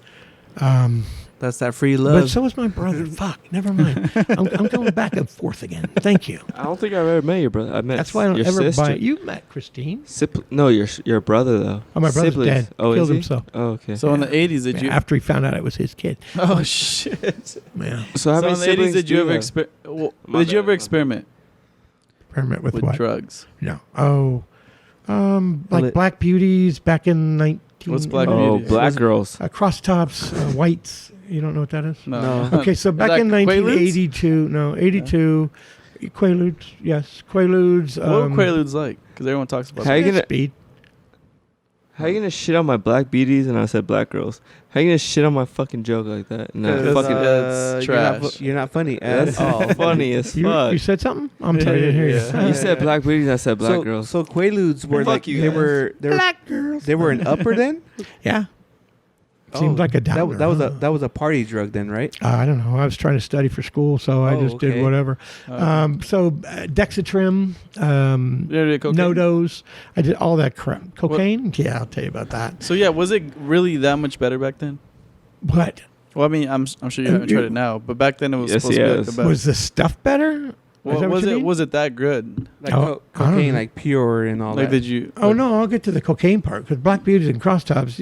That's that free But love. so is my brother. Fuck, never mind. I'm going back and forth again. Thank you. I don't think I've ever met your brother. I met That's why I don't your ever sister. buy it. You've met Christine. No, your brother though. Oh, my brother's Siblings. dead. Oh, Killed is he? himself. Oh, okay. So in the 80s, did you? After he found out it was his kid. Oh shit. Yeah. So how So many in the 80s, siblings did you do ever have? My did you bad, ever my experiment Permit with with what? drugs? No. Oh, like Lit- Black Beauties back in What's Black Oh, Beauties? black girls. Cross tops, whites. You don't know what that is? No. Okay, so Is back that in Quaaludes? 1982, 82, Quaaludes, yes, Quaaludes. What are Quaaludes like? Because everyone talks about How you that. gonna- speed? How you gonna shit on my black beauties and I said black girls? How you gonna shit on my fucking joke like that? Nah, Because, fucking. that's trash. You're not funny at That's all. funny as You fuck. said something? I'm sorry, I didn't hear Yeah. you. You said black beauties, I said black girls. So Quaaludes were Fuck like you they guys. were Black girls. they were an upper then. Yeah. Seemed like a downer. That was a party drug then, right? I don't know. I was trying to study for school, so I just did okay. whatever. So Dexatrim, Yeah, yeah, cocaine. No-Dos. I did all that crap. Cocaine? Yeah, I'll tell you about that. So yeah, was it really that much better back then? What? Well, I mean, I'm sure you haven't tried it now, but back then it was Yes, supposed to be like yes. the best. Was the stuff better? Well, that what was you it mean? was it that good? Like Oh, I don't cocaine, know. like pure and all Like, that. did you? Oh, no, I'll get to the cocaine part because Black Beauties and Crosstops,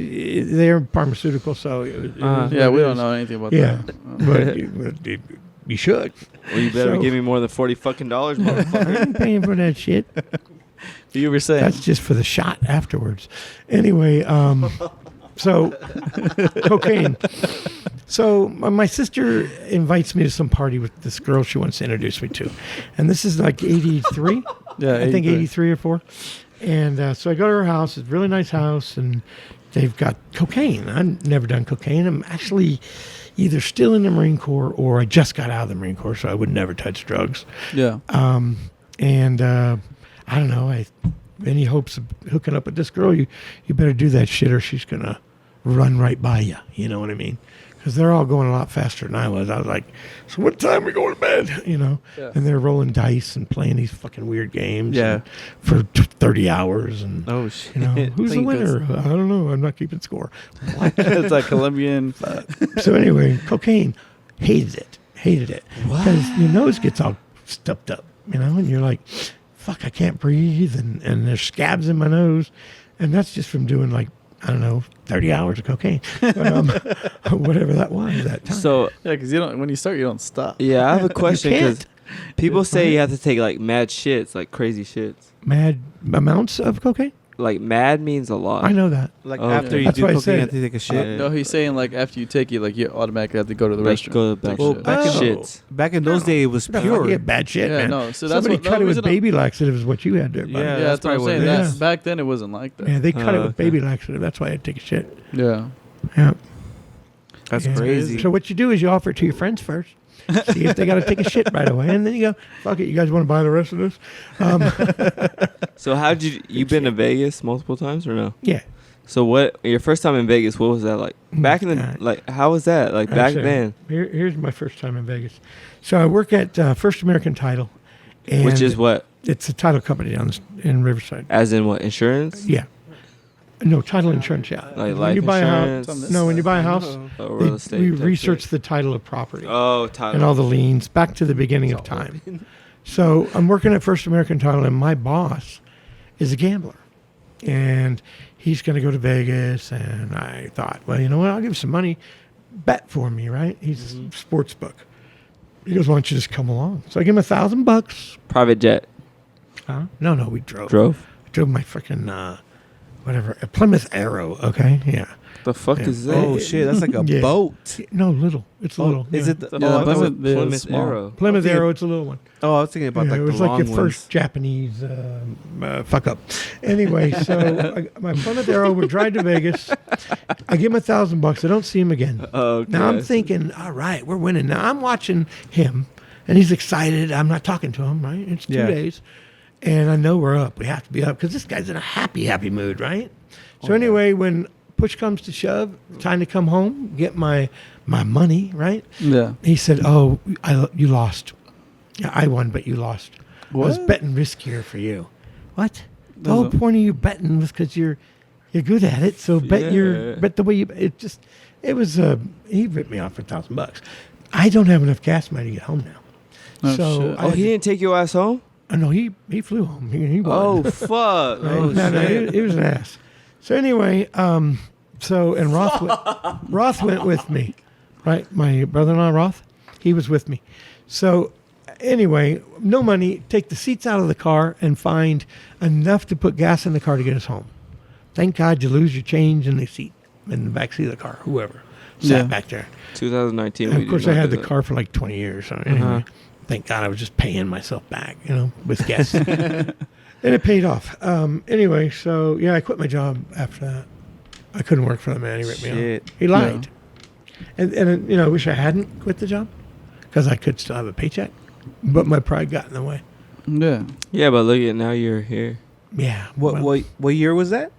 they're pharmaceutical, so it was Yeah, what we it don't is. know anything about Yeah. that. But you should. Well, you better So- give me more than $40 fucking, motherfucker. I ain't paying for that shit. You were saying That's just for the shot afterwards. Anyway, so cocaine. So my sister invites me to some party with this girl she wants to introduce me to, and this is like 83. yeah, I think 83. 83 or 4. And so I go to her house. It's a really nice house, and they've got cocaine. I've never done cocaine. I'm actually either still in the Marine Corps or I just got out of the Marine Corps, so I would never touch drugs. Yeah, And I don't know. Any hopes of hooking up with this girl? You better do that shit, or she's gonna run right by you. You know what I mean? Because they're all going a lot faster than I was. I was like, "So what time we going to bed?" You know. Yeah. And they're rolling dice and playing these fucking weird games. Yeah. and for 30 hours, and Oh shit! you know, who's the Playing winner? ghosts. I don't know. I'm not keeping score. it's like Colombian. So anyway, cocaine, hated it because your nose gets all stuffed up, you know, and you're like, fuck, I can't breathe, and there's scabs in my nose, and that's just from doing like, I don't know, 30 hours of cocaine, but, whatever that was that time. So, Yeah, because you don't. When you start, you don't stop. yeah, I have a question because can't. people say you have to take like mad shits, like crazy shits. Mad amounts of cocaine. Like mad means a lot. I know that. Like Oh, after okay. you That's do why I cocaine, said- you have to take a shit. Yeah. No, he's saying like after you take it, like you automatically have to go to the Like, restroom. go to the Take bathroom. shit. back in Oh. Shits. Back in those days, it was pure. Yeah, bad shit, Yeah, man. no. So that's Somebody what cut it with reason I'm- baby laxative is what you had there. buddy. Yeah, Yeah, that's that's what I'm probably saying. what it That's is. back then. It wasn't like that. Yeah, they cut it Oh, with okay. baby laxative. That's why I had to take a shit. Yeah. Yeah. That's Yeah. crazy. So what you do is you offer it to your friends first. See if they got to take a shit right away, and then you go, "Fuck it, you guys want to buy the rest of this?" So how'd you been to Vegas multiple times or no? Yeah. So what your first time in Vegas? What was that like? Back in the Yeah. like, how was that like back Actually, then? Here's my first time in Vegas. So I work at First American Title, and Which is what? it's a title company down in Riverside. As in what? Insurance? Yeah. No, title insurance. Yeah. Like when life you buy insurance? a house, no, when you buy a house, Or real estate? we type research shit? the title of property. Oh, title. And all the liens back to the beginning of time. So I'm working at First American Title, and my boss is a gambler, and he's going to go to Vegas. And I thought, well, you know what? I'll give him some money, bet for me, right? He's a sports book. He goes, why don't you just come along? So I give him $1,000. Private jet. Huh? No, we drove. Drove. I drove my freaking whatever, a Plymouth Arrow. Okay, yeah. The fuck Yeah. is that? Oh shit! That's like a Yeah. boat. No, little. It's little. Is yeah. it? The, The Yeah, oh, I Plymouth- thought- yeah, Plymouth small. Arrow. Plymouth Okay. Arrow? It's a little one. oh, I was thinking about Yeah, like it the was like long your ones. first Japanese fuck up. Anyway, so my Plymouth Arrow would drive to Vegas. I give him $1,000. I don't see him again. Okay. Now I'm thinking, all right, we're winning. Now I'm watching him, and he's excited. I'm not talking to him, right? It's 2 Yeah. days, and I know we're up. We have to be up because this guy's in a happy mood, right? So anyway, when push comes to shove, time to come home, get my money, right? Yeah. He said, "Oh, you lost. Yeah, I won, but you lost. I was What? betting riskier for you." What? The No, whole no. point of you betting was because you're good at it. So bet Yeah. bet the way you. It was. He ripped me off for $1,000. I don't have enough gas money to get home now. Oh, so shit. I Oh, had he to- didn't take your ass home? no, he flew home. He won. Oh fuck! Right? Oh no, shit! he was an ass. So anyway, so and Roth went with me, right? My brother-in-law Roth, he was with me. So anyway, no money. Take the seats out of the car and find enough to put gas in the car to get us home. Thank God you lose your change in the seat, in the back seat of the car, whoever sat back there. 2019. And of course, I had the car for like 20 years. So anyway, thank God I was just paying myself back, with gas. And it paid off. Anyway, so yeah, I quit my job after that. I couldn't work for the man. He ripped me off. He lied. And I wish I hadn't quit the job because I could still have a paycheck. But my pride got in the way. Yeah. Yeah, but look at now you're here. Yeah. What year was that?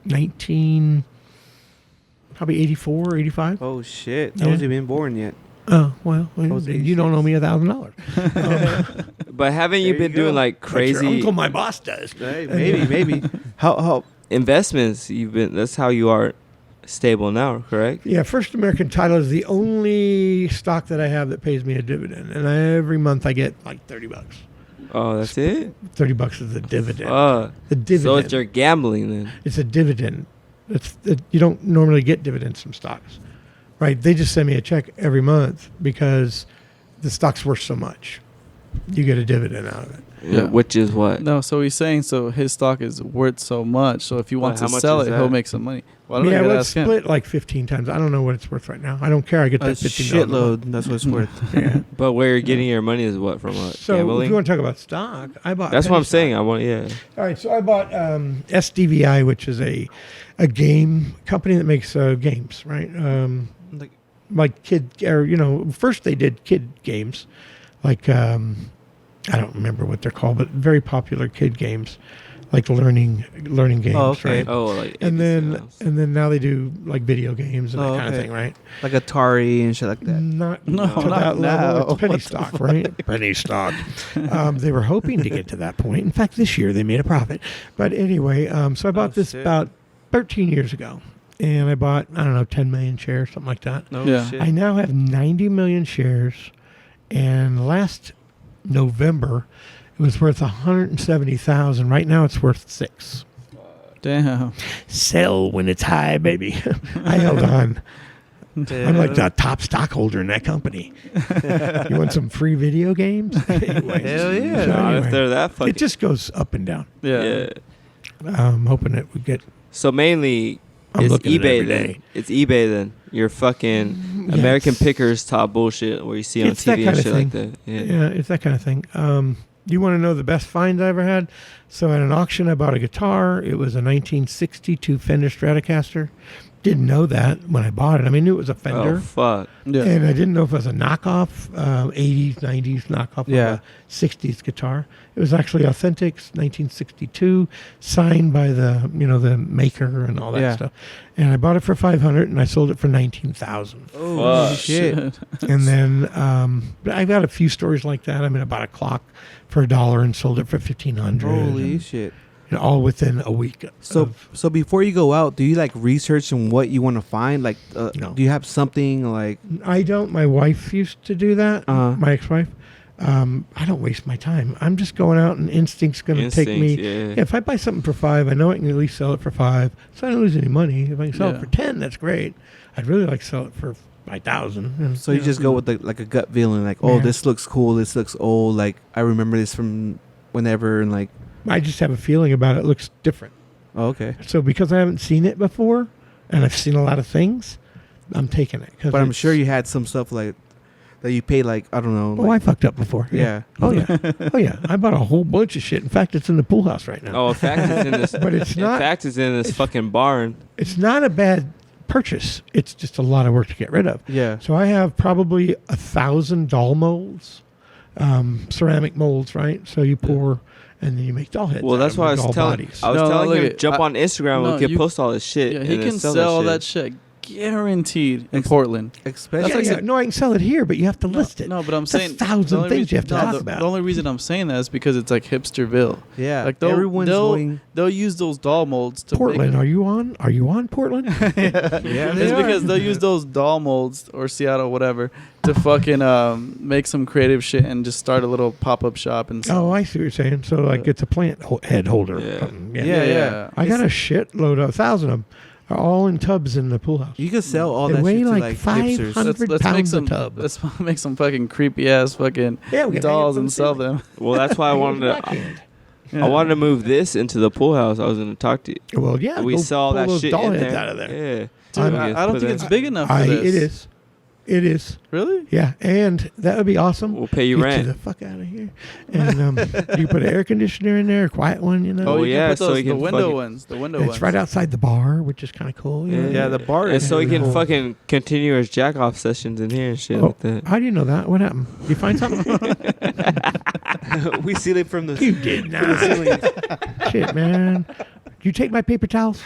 Probably 84, 85. Oh shit! I wasn't even born yet. Oh, well, was you don't owe me $1,000. But haven't you There been you go. doing like But your crazy uncle, my boss, does. Hey, maybe. How? investments? That's how you are stable now, correct? Yeah, First American Title is the only stock that I have that pays me a dividend. And every month I get like $30. Oh, that's it? $30 is the dividend. The So dividend. it's your gambling then. It's a dividend. You don't normally get dividends from stocks, right? They just send me a check every month because the stock's worth so much. You get a dividend out of it. Yeah. Which is what? No, so he's saying his stock is worth so much. So if he wants how to much sell is it, that? he'll make some money. Well, I don't Yeah, know. let's Ask him. split like 15 times. I don't know what it's worth right now. I don't care. I get A that $15. shitload. That's what it's worth. Yeah. But where you're getting your money is what from what? So if Gambling? you want to talk about stock, I bought. That's what penny I'm saying. stock. All right, so I bought SDVI, which is a game company that makes games, right? Like kid, or first they did kid games, like I don't remember what they're called, but very popular kid games, like learning games, Oh, okay. right? Oh, like And then ABCs. now they do like video games and that Oh, kind of okay. thing, right? Like Atari and shit like that. Not No, to not that level. now. It's penny What the stock, right? Penny stock. They were hoping to get to that point. In fact, this year they made a profit. But anyway, so I bought this shit. about 13 years ago. And I bought, 10 million shares, something like that. No Yeah. shit. I now have 90 million shares. And last November, it was worth 170,000. Right now it's worth 6. Damn. Sell when it's high, baby. I held on. I'm like the top stockholder in that company. You want some free video games? Anyway, Hell yeah. so Not anyway, if they're that fucking. it just goes up and down. Yeah. I'm hoping it would get. So mainly, I'm it's looking at it eBay every then. day. It's eBay then. Your fucking Yeah, American it's- Pickers top bullshit where you see on It's that TV and kinda shit like that. Yeah. Yeah, it's that kind of thing. You want to know the best find I ever had? So at an auction, I bought a guitar. It was a 1962 Fender Stratocaster. Didn't know that when I bought it. I mean, I knew it was a Fender. Oh fuck. Yeah. And I didn't know if it was a knockoff, 80s, 90s knockoff Yeah. of a 60s guitar. It was actually authentic, 1962, signed by the maker and all that Yeah. stuff. And I bought it for $500 and I sold it for $19,000. Oh Fuck. shit. And then I've got a few stories like that. I mean, I bought a clock for $1 and sold it for $1,500. Holy and, shit. all within a week. So before you go out, do you like research on what you want to find? Like, No. do you have something like? I don't. My wife used to do that. Uh-huh. My ex-wife. I don't waste my time. I'm just going out, and instinct's going to take me. Instincts, yeah. If I buy something for $5, I know I can at least sell it for $5, so I don't lose any money. If I can sell it Yeah. for $10, that's great. I'd really like to sell it for $5,000. So you just go with like a gut feeling, like, oh, Yeah. this looks cool, this looks old, like I remember this from whenever, and like, I just have a feeling about it. It looks different. oh, okay. So because I haven't seen it before, and I've seen a lot of things, I'm taking it. But I'm sure you had some stuff like that you paid, like, I don't know. Oh, like, I fucked up before. yeah. Oh yeah. Oh yeah. I bought a whole bunch of shit. In fact, it's in the pool house right now. Oh, in fact, it's in this. But it's in not- fact, it's in this it's- fucking barn. It's not a bad purchase. It's just a lot of work to get rid of. Yeah. So I have probably 1,000 doll molds, ceramic molds, right? So you pour and then you make doll heads. Well, out that's of why I them, was doll telling. bodies. I was No, telling look him at- jump on Instagram. no, we could you- post all this shit. Yeah, he and then can sell that shit guaranteed in Portland. Especially. Yeah, like yeah. some- No, I can sell it here, but you have to list it. No, but I'm It's a saying 1,000 the only things you have to no, talk the, about. The only reason I'm saying that is because it's like hipsterville. Yeah. Like everyone's going. they'll use those doll molds to Portland, make are you on? Are you on Portland? Yeah, it's because they'll use those doll molds or Seattle, whatever, to fucking make some creative shit and just start a little pop up shop and stuff. Oh, I see what you're saying. So like it's a plant head holder. or Yeah. something. Yeah. I got a shitload of 1,000 of them. Are all in tubs in the pool house. You could sell all They that weigh shit to like like 500 hipsters. Let's make pounds a some. tub. Let's make some fucking creepy ass fucking Yeah, we can hang it dolls from and the sell ceiling. them. Well, that's why I wanted to. Backhand. Yeah. I wanted to move this into the pool house. I was going to talk to you. Well, yeah. We go saw pull that those shit doll in heads there. out of there. Yeah. Dude, We I just don't put think that- it's big enough for this. It is. It is. Really? Yeah, and that would be awesome. We'll pay you Get rent. you the fuck out of here. And you put an air conditioner in there, a quiet one, you know. Oh, you yeah, can put so those, you the can window fucking- ones. The window It's ones. right outside the bar, which is kind of cool. You know? Yeah, the bar And is so he can cool. fucking continue his jack off sessions in here and shit Oh, like that. how do you know that? What happened? You find something? we seal it from the. You did not. Shit, man. You take my paper towels?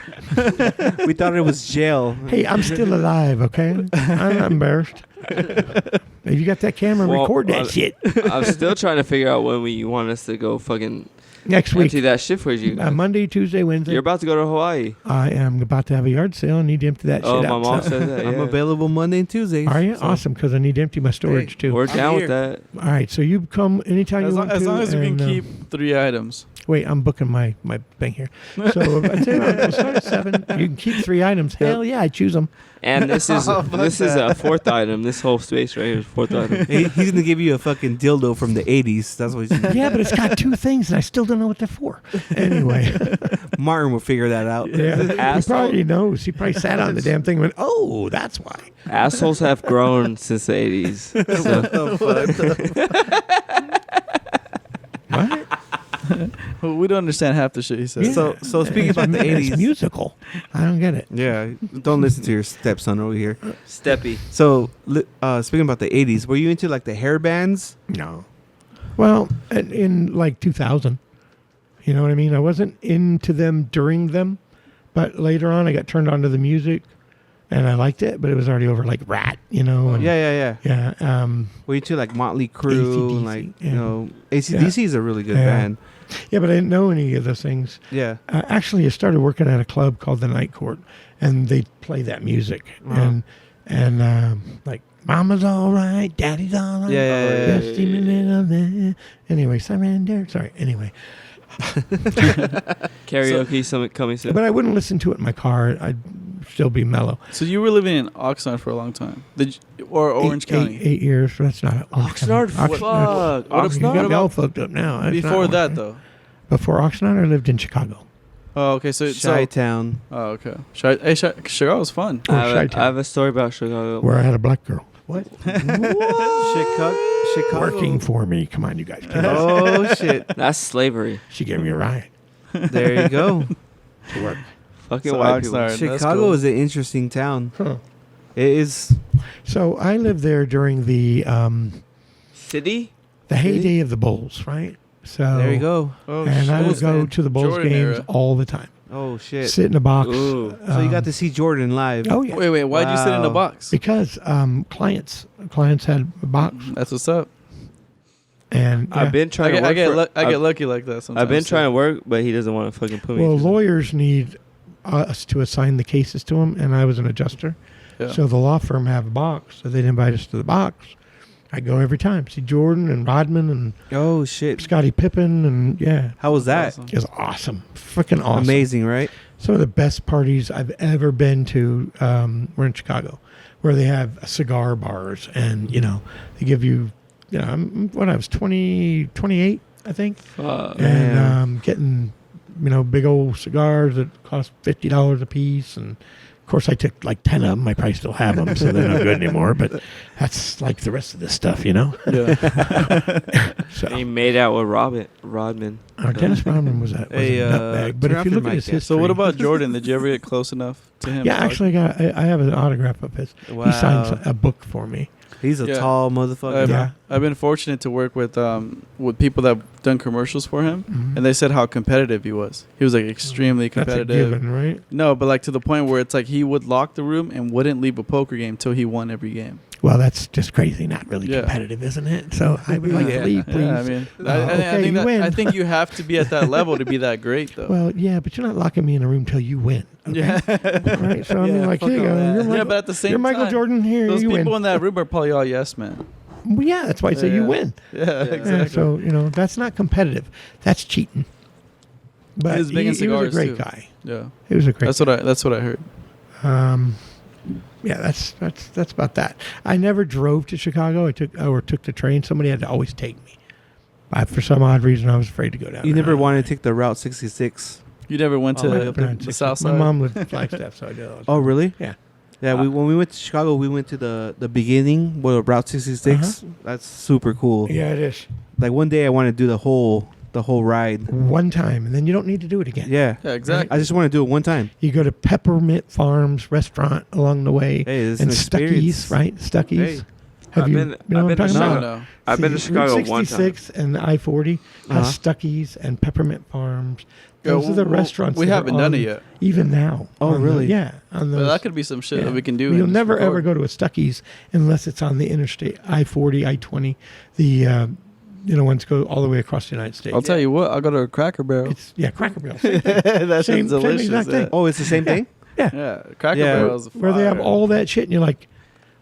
We thought it was jail. Hey, I'm still alive, okay? I'm not embarrassed. If you got that camera, Well, record that shit. I'm still trying to figure out when you want us to go fucking Next week. empty that shit for you. Monday, Tuesday, Wednesday. You're about to go to Hawaii. I am about to have a yard sale. I need to empty that Oh, shit my out. mom so- said that. I'm yeah. available Monday and Tuesdays. Are you? so- Awesome, because I need to empty my storage too. We're down here. with that. All right, so you come anytime As you long, want as to. long as we can and, keep 3 items. Wait, I'm booking my thing here. So if I tell you what, we'll start at 7. You can keep 3 items. Hell yeah, I choose them. And this is Oh, fuck this is that. a fourth item. This whole space right here is fourth item. He's gonna give you a fucking dildo from the '80s. That's what he's gonna Yeah, but it's got 2 things, and I still don't know what they're for. Anyway, Martin will figure that out. yeah, he Asshole. probably knows. He probably sat on the damn thing and went, "Oh, that's why." Assholes have grown since the 80s. So, What? Well, we don't understand half the shit he says. Yeah. So speaking about the It's 80s, musical. I don't get it. yeah, don't listen to your stepson over here. Steppy. So speaking about the 80s, were you into like the hair bands? No. Well, in like 2000, you know what I mean? I wasn't into them during them, but later on I got turned on to the music and I liked it, but it was already over like Rat, you know? And, Yeah. Yeah. Were you into like Motley Crue and AC/DC, like yeah. you know AC/DC is a really good Yeah. band. Yeah, but I didn't know any of those things. Yeah. Actually, I started working at a club called the Night Court, and they play that music. Uh-huh. And like, Mama's all right, Daddy's all right. Yeah. Just a little bit. Anyway, surrender. Sorry. Anyway. Karaoke summit coming soon. But I wouldn't listen to it in my car. I'd still be mellow. So you were living in Oxnard for a long time, or Orange County? 8 years. That's not Oxnard, fuck. You Oxnard. got me all fucked up now. That's Before not that, what- though. Before Oxnard, I lived in Chicago. Oh, okay. So Chi-Town. oh, okay. Chicago was fun. Oh, I have, Chi-Town. I have a story about Chicago. Where I had a black girl. What? Chicago. Working for me. Come on, you guys. Oh shit! That's slavery. She gave me a ride There you go. to work. Fucking So white people. Oxnard. That's Chicago cool. is an interesting town. Huh. It is. So I lived there during the City? heyday of the Bulls, right? So There you go. Oh, And I would shit, go man. to the Bulls Jordan games era. all the time. Oh shit! Sit in a box. Ooh. So you got to see Jordan live. Oh yeah. Wait. Why'd you sit in the Wow. box? Because clients had a box, That's what's up. and yeah. I've been trying to work I get for, lucky like that sometimes. I've been too. trying to work, but he doesn't want to fucking put me. Well, through lawyers need us to assign the cases to them, and I was an adjuster. Yeah. So the law firm have a box, so they'd invite us to the box. I go every time, see Jordan and Rodman and Oh shit! Scottie Pippen, and yeah, How was that? Awesome. it was awesome, freaking awesome. Amazing, right? Some of the best parties I've ever been to were in Chicago, where they have cigar bars, and they give you, when I was 28, I think, Fuck. and Damn. getting big old cigars that cost $50 a piece, and of course I took like 10 of them. I probably still have them, so they're not good anymore. But that's like the rest of this stuff, Yeah. So He made out with Rodman. Dennis Rodman was a Hey, nutbag. But turn if off you your look at mic, his yeah. history, So what about Jordan? Did you ever get close enough to him? Yeah, actually, I have an autograph of his. Wow. He signed a book for me. He's a Yeah. tall motherfucker. Yeah. I've been fortunate to work with people that have done commercials for him, Mhm. and they said how competitive he was. He was like extremely That's a competitive. given, right? No, but like to the point where it's like he would lock the room and wouldn't leave a poker game till he won every game. Well, that's just crazy. Not really Yeah. competitive, isn't it? So I would like Yeah. to leave, please. Yeah, I mean, Okay, you win. I think you have to be at that level to be that great, though. Well, yeah, but you're not locking me in a room till you win. Okay? yeah, Right? So I mean, Yeah, like, fuck here you all go. that. You're Yeah, Michael, but at the same you're Michael time, Jordan. Here, those you people win. in that room are probably all yes men. Well, yeah, that's why I say you Yeah. win. Yeah, exactly. Yeah, so that's not competitive. That's cheating. But He was big in he was a cigars, great too. guy. Yeah, He was a great. that's what I heard. Yeah, that's about that. I never drove to Chicago. I took the train. Somebody had to always take me. For some odd reason, I was afraid to go down. You there. never wanted to take the Route 66. You never went to Oh, the south My side? mom lived in Flagstaff, so I did. Oh, really? Yeah. Yeah, when we went to Chicago, we went to the beginning with Route 66. That's super cool. Yeah, it is. Like one day I want to do the whole ride. One time, and then you don't need to do it again. Yeah. Yeah, exactly. I just want to do it one time. You go to Peppermint Farms restaurant along the way, Hey, it's and an Stuckey's, experience. right? Stuckey's. Hey. Have I've you? been- You know I've what I'm been to talking No, about? no. I've been to See, Chicago Route one time. 66 and the I-40 has Uh-huh. Stuckey's and Peppermint Farms. Yeah, Those are the well, restaurants. we that are haven't done on- it yet. Even now. Oh, on the- really? yeah. On But those, that could be some shit yeah. that we can do. You'll and just never ever record. go to a Stuckey's unless it's on the interstate I-40, I-20. The ones go all the way across the United States. I'll tell you what. I'll go to a Cracker Barrel. It's Cracker Barrel. Same thing. That Same- shit's same delicious. exact thing. Yeah. Oh, it's the same thing? Yeah, Cracker Yeah. Barrel's Where they have fire. all that shit, and you're like,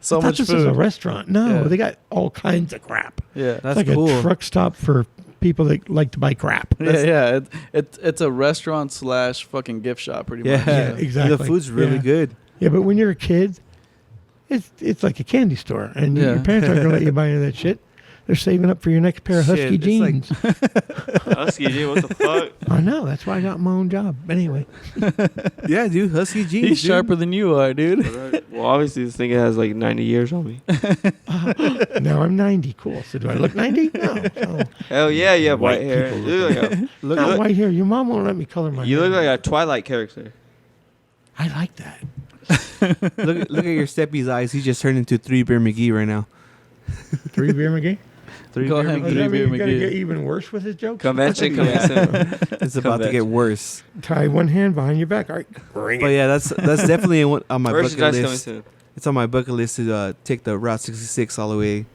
so I thought much this was a food. restaurant. No, Yeah. they got all kinds of crap. Yeah, That's It's like cool. a truck stop for people that like to buy crap. yeah. It's a restaurant / fucking gift shop, pretty Yeah. much. Yeah, And exactly. the food's really Yeah. good. Yeah, but when you're a kid, it's like a candy store, and Yeah. your parents aren't gonna let you buy any of that shit. They're saving up for your next pair of Shit, Husky it's like- jeans. Husky, dude, what the fuck? I know. That's why I got my own job. Anyway, Yeah, dude. Husky jeans. He's dude. sharper than you are, dude. Well, obviously this thing has like 90 years on me. now I'm 90. Cool. So do I look 90? No. So, Hell yeah, you have White white hair. people You look like Look, not look, white hair. Your mom won't let me color my you hair. look like a Twilight character. I like that. look at your Steppy's eyes. He just turned into 3 Bear McGee right now. 3 Beer McGee. 3 Go Bear ahead, Oh, does McGee. that mean Beer you gotta McGee. get even worse with his jokes? Convention coming soon. It's about to get worse. Tie one hand behind your back. All right, bring But it. yeah, that's definitely on my bucket Merchandise coming list. soon. It's on my bucket list to take the Route 66 all the way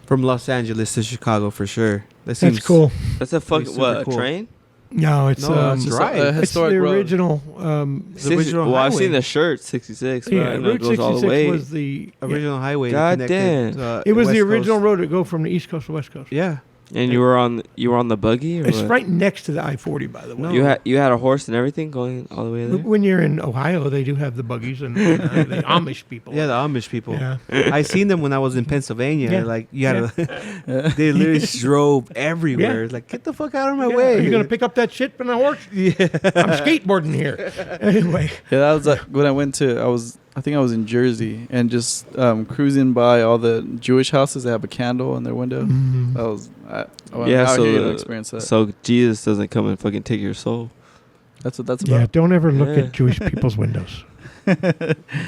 from Los Angeles to Chicago for sure. That seems That's cool. That's a fucking super what? A cool. train? No, it's No, it's Just drive. a it's historic the road. original. The original Well, I've highway. seen the shirt 66. Yeah, Right? I know it Route goes all the 66 way. was the original highway. God that connected, damn. It was the West original Coast. road to go from the East Coast to West Coast. Yeah. And you were on the buggy, or It's what? right next to the I-40, by the way. No. You had a horse and everything going all the way there. When you're in Ohio, they do have the buggies and the Amish people. Yeah, the Amish people. Yeah. I seen them when I was in Pennsylvania. Yeah. Like you had they literally drove everywhere. Yeah. It's like, get the fuck out of my Yeah, way. Are you gonna pick up that shit from the horse? Yeah. I'm skateboarding here. Anyway, Yeah, that was like when I went to. I think I was in Jersey and just cruising by all the Jewish houses that have a candle in their window. That was Yeah, out so here to the- experience that. So Jesus doesn't come and fucking take your soul. That's what that's yeah. about. Don't ever look Yeah. at Jewish people's windows. No,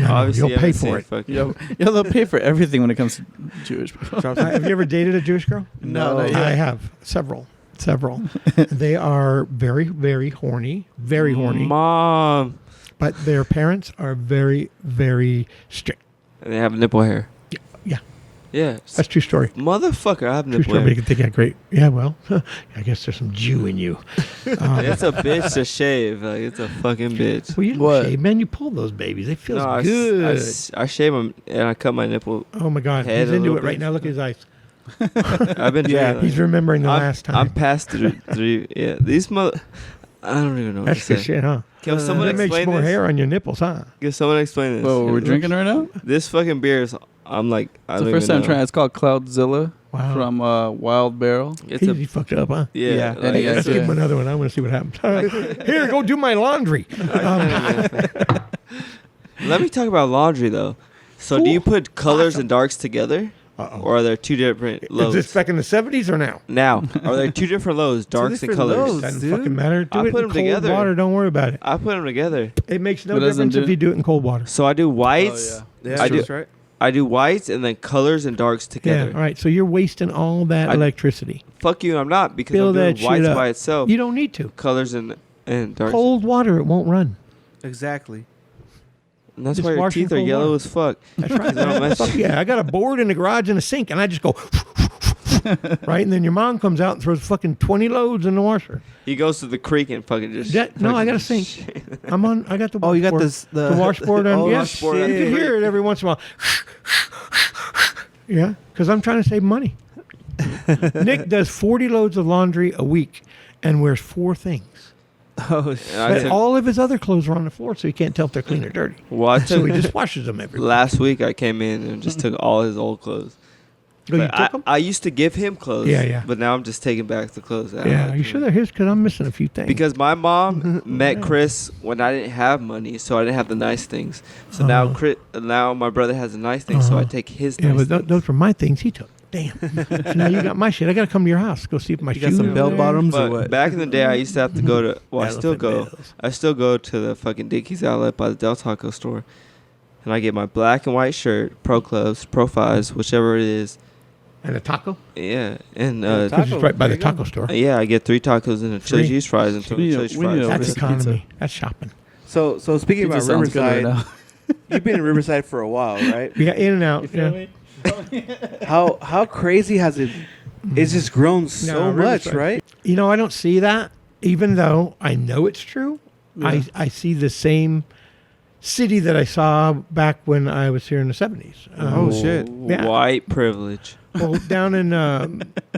Obviously, you'll I pay haven't for seen it. fucking- Yo, they'll pay for everything when it comes to Jewish people. Have you ever dated a Jewish girl? No, not yet. I have several. They are very, very horny, very horny. Mom. But their parents are very, very strict. And they have nipple hair. Yeah, Yeah. that's true story. Motherfucker, I have True nipple story. But hair. you can think, yeah, great. Yeah, well, I guess there's some Jew in you. It's a bitch to shave. Like, it's a fucking bitch. Well, you don't What? shave, man. You pull those babies. It feels No, I good. shave them and I cut my nipple. Oh my God, head he's a into little it right bit. now. Look at his eyes. I've been doing Yeah, it. He's remembering the I'm, last time. I'm past through. Yeah, these mother. I don't even know what That's to good say. shit, huh? Can someone That makes explain more this? hair on your nipples, huh? Can someone explain this? Whoa, we're drinking right now. This fucking beer is. I'm like. I It's the don't first even time know. trying. It's called Cloudzilla Wow. from Wild Barrel. It's He a. fucked up, huh? Yeah. Yeah. like, And he Let's has give him a- another one. I want to see what happens. Here, go do my laundry. Let me talk about laundry though. So do you put colors and darks together, Uh-oh. or are there two different Is lows? this back in the 70s or now? Now, are there two different lows, darks and different colors? lows. Doesn't Dude. fucking matter. Do I it put in 'em cold together. water. Don't worry about it. I put them together. It makes no What does them difference if do? you do it in cold water. So I do whites. Oh, Yeah, I do- that's right. I do whites and then colors and darks together. Yeah, all right. So you're wasting all that I- electricity. Fuck you, I'm not because Fill I'm doing that shit whites up. by itself. You don't need to. Colors and darks. Cold water, it won't run. Exactly. And that's Just why your wash in teeth are cold yellow water. as fuck. That's right. They don't match. Fuck yeah, I got a board in the garage and a sink, and I just go right, and then your mom comes out and throws fucking 20 loads in the washer. He goes to the creek and fucking just. No, I got a sink. I got the. Oh, you got washboard. this The washboard on. Oh, Yeah, washboard on you can the hear it every once in a while. Yeah, because I'm trying to save money. Nick does 40 loads of laundry a week and wears 4 things. Oh shit. And I But took- all of his other clothes are on the floor, so he can't tell if they're clean or dirty. well, I So took, he just washes them every week. last week I came in and just took all his old clothes. Oh, you But took them? I used to give him clothes. Yeah, yeah. But now I'm just taking back the clothes. that I Yeah, had you for sure him. they're his? Because I'm missing a few things. Because my mom met Yeah. Chris when I didn't have money, so I didn't have the nice things. So now now my brother has the nice things, so I Uh-huh. take his Yeah, nice but things. those were my things he took. Damn. So now you got my shit. I got to come to your house. Go see if my You shoes got some are bell there. bottoms or But what? back in the day, I used to have to go to. Well, I still Elephant go. bills. I still go to the fucking Dickies outlet by the Del Taco store, and I get my black and white shirt, Pro Clubs, Pro Fives, whichever it is. And a taco? Yeah, and Because it's right by There the you go. taco store. yeah, I get 3 tacos and a chili Three. cheese fries and We need chili a- cheese we need fries. a- That's Pizza. economy. That's shopping. So speaking Pizza about sounds good right Riverside, now. you've been in Riverside for a while, right? We got in and out. You feel Yeah. me? How crazy has it? It's just grown so No, much, Riverside. right? You know, I don't see that, even though I know it's true. Yeah. I see the same city that I saw back when I was here in the 70s. Oh, shit. Yeah. White privilege. Well, down in,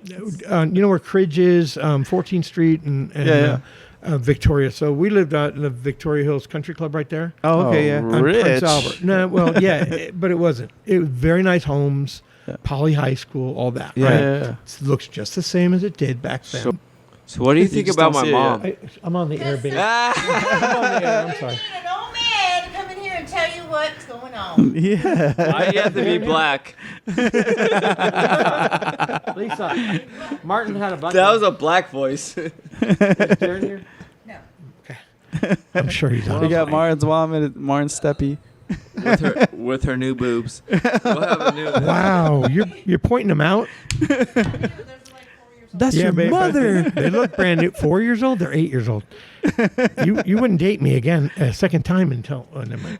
you know where Cridge is, 14th Street and Yeah, Victoria. So we lived out in the Victoria Hills Country Club right there. Oh, okay, yeah. Oh, On Prince Rich. Albert. No, well, yeah, but it wasn't. It was very nice homes, Yeah. Poly High School, all that. Yeah. Right? Yeah. It looks just the same as it did back then. So- So what do you think just about don't my see it mom? I'm on the air, baby. Ah! I'm on the air. I'm sorry. You need an old man to come in here and tell you what's going on. Yeah. Why do you have to be black? Lisa, Martin had a button. That was a black voice. here. No. I'm sure he's on. We his got way. Martin's mom and Martin's Steppy. with her new boobs. We'll have a new. Wow, you're pointing them out. That's Yeah, your babe. mother. They look brand new. 4 years old. They're 8 years old. You wouldn't date me again a second time until never mind.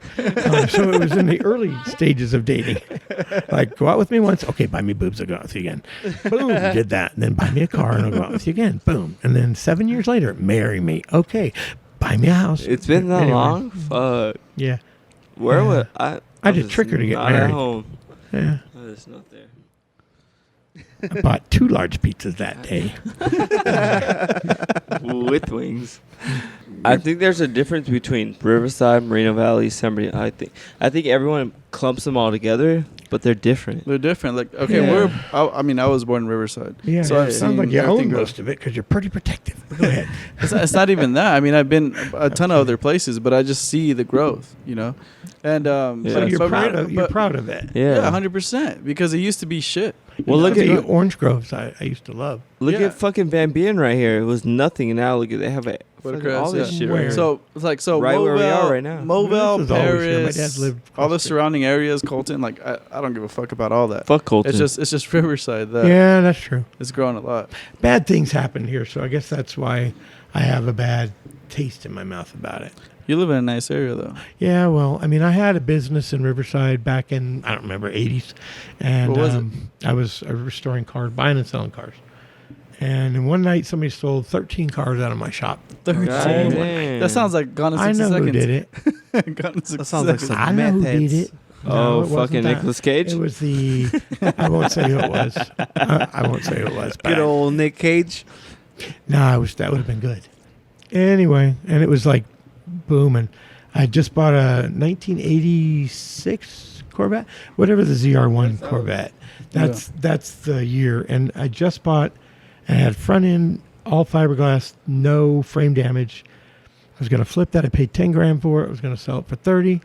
So it was in the early stages of dating. Like, go out with me once. Okay, buy me boobs. I'll go out with you again. Boom, did that. And then buy me a car and I'll go out with you again. Boom. And then 7 years later, marry me. Okay, buy me a house. It's been that Anyway. long. Fuck. Yeah. Where Yeah. would I? I I'm just tricked her to get not married. At home. Yeah. I was not there. I bought 2 large pizzas that day. With wings. I think there's a difference between Riverside, Moreno Valley, San Bernardino. I think everyone clumps them all together, but they're different. They're different. Like, okay, Yeah. I mean, I was born in Riverside. Yeah. So I've Sounds seen like you everything own grow. most of it because you're pretty protective. Go ahead. It's not even that. I mean, I've been a ton of other places, but I just see the growth, you know? And, Yeah. So you're but- proud of you're but- proud of it. Yeah, 100%. Because it used to be shit. Well, look The at orange groves I used to love. look Yeah. at fucking Van Buren right here. It was nothing, and now look at they have fucking all this yeah. shit Where? right here. So it's like Right Mobile, where we are right now. Mobile, This is always here. My Paris, dad's lived all the across the street. surrounding areas, Colton. Like I don't give a fuck about all that. Fuck Colton. It's just Riverside that Yeah, that's true. it's growing a lot. Bad things happen here, so I guess that's why I have a bad taste in my mouth about it. You live in a nice area though. Yeah, well, I mean, I had a business in Riverside back in I don't remember 80s, and What was it? I was restoring cars, buying and selling cars. And in one night, somebody stole 13 cars out of my shop. 13. God damn. That sounds like Gone in 60 I know seconds. who did it. Gone in 60 That sounds like seconds. some I know who meth did heads. it. Oh, No, it wasn't fucking that. Nicolas Cage? It was the. I won't say who it was. I won't say who it was. But Good old Nick Cage. no, that would have been good. Anyway, and it was like booming. I just bought a 1986 Corvette, whatever the ZR1 Corvette. That's the year, and I just bought. I had front end all fiberglass, no frame damage. I was going to flip that. I paid 10 grand for it. I was going to sell it for 30,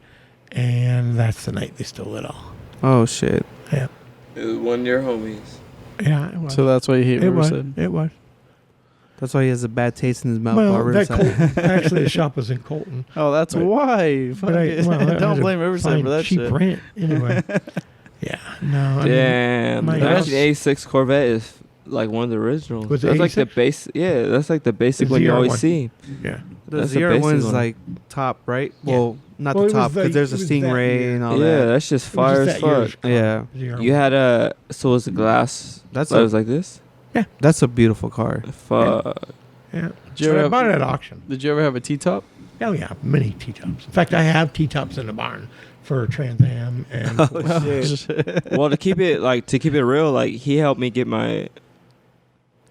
and that's the night they stole it all. Oh shit. Yeah, It was one of your homies. yeah, it was. So that's why you hate it was. Riverside. It was. That's why he has a bad taste in his mouth. Well, about that Riverside. Colton, actually, the shop was in Colton. Oh, that's But- why. Fuck But it. I had Don't to blame Riverside find for that cheap shit. rent anyway. Yeah, no. I mean, Damn, my the house- 1986 Corvette is like one of the originals. Was it that's like the 86? base. Yeah, that's like the basic The one you always ZR1. see. yeah. The That's the ZR basic one's one. like top, right? Yeah. Well, not Well, the it was top the- because there's a it was that Stingray year. and all Yeah, that. that's just It was fire just as that year's fuck. car, Yeah. ZR1. You had a so was the glass. That's that a- was like this. That's a beautiful car. Fuck. Yeah. Did you ever But I have- bought it at auction. Did you ever have a T-top? Oh yeah, many T-tops. In fact, I have T-tops in the barn for Trans Am and Oh, shit. Well, to keep it real, like he helped me get my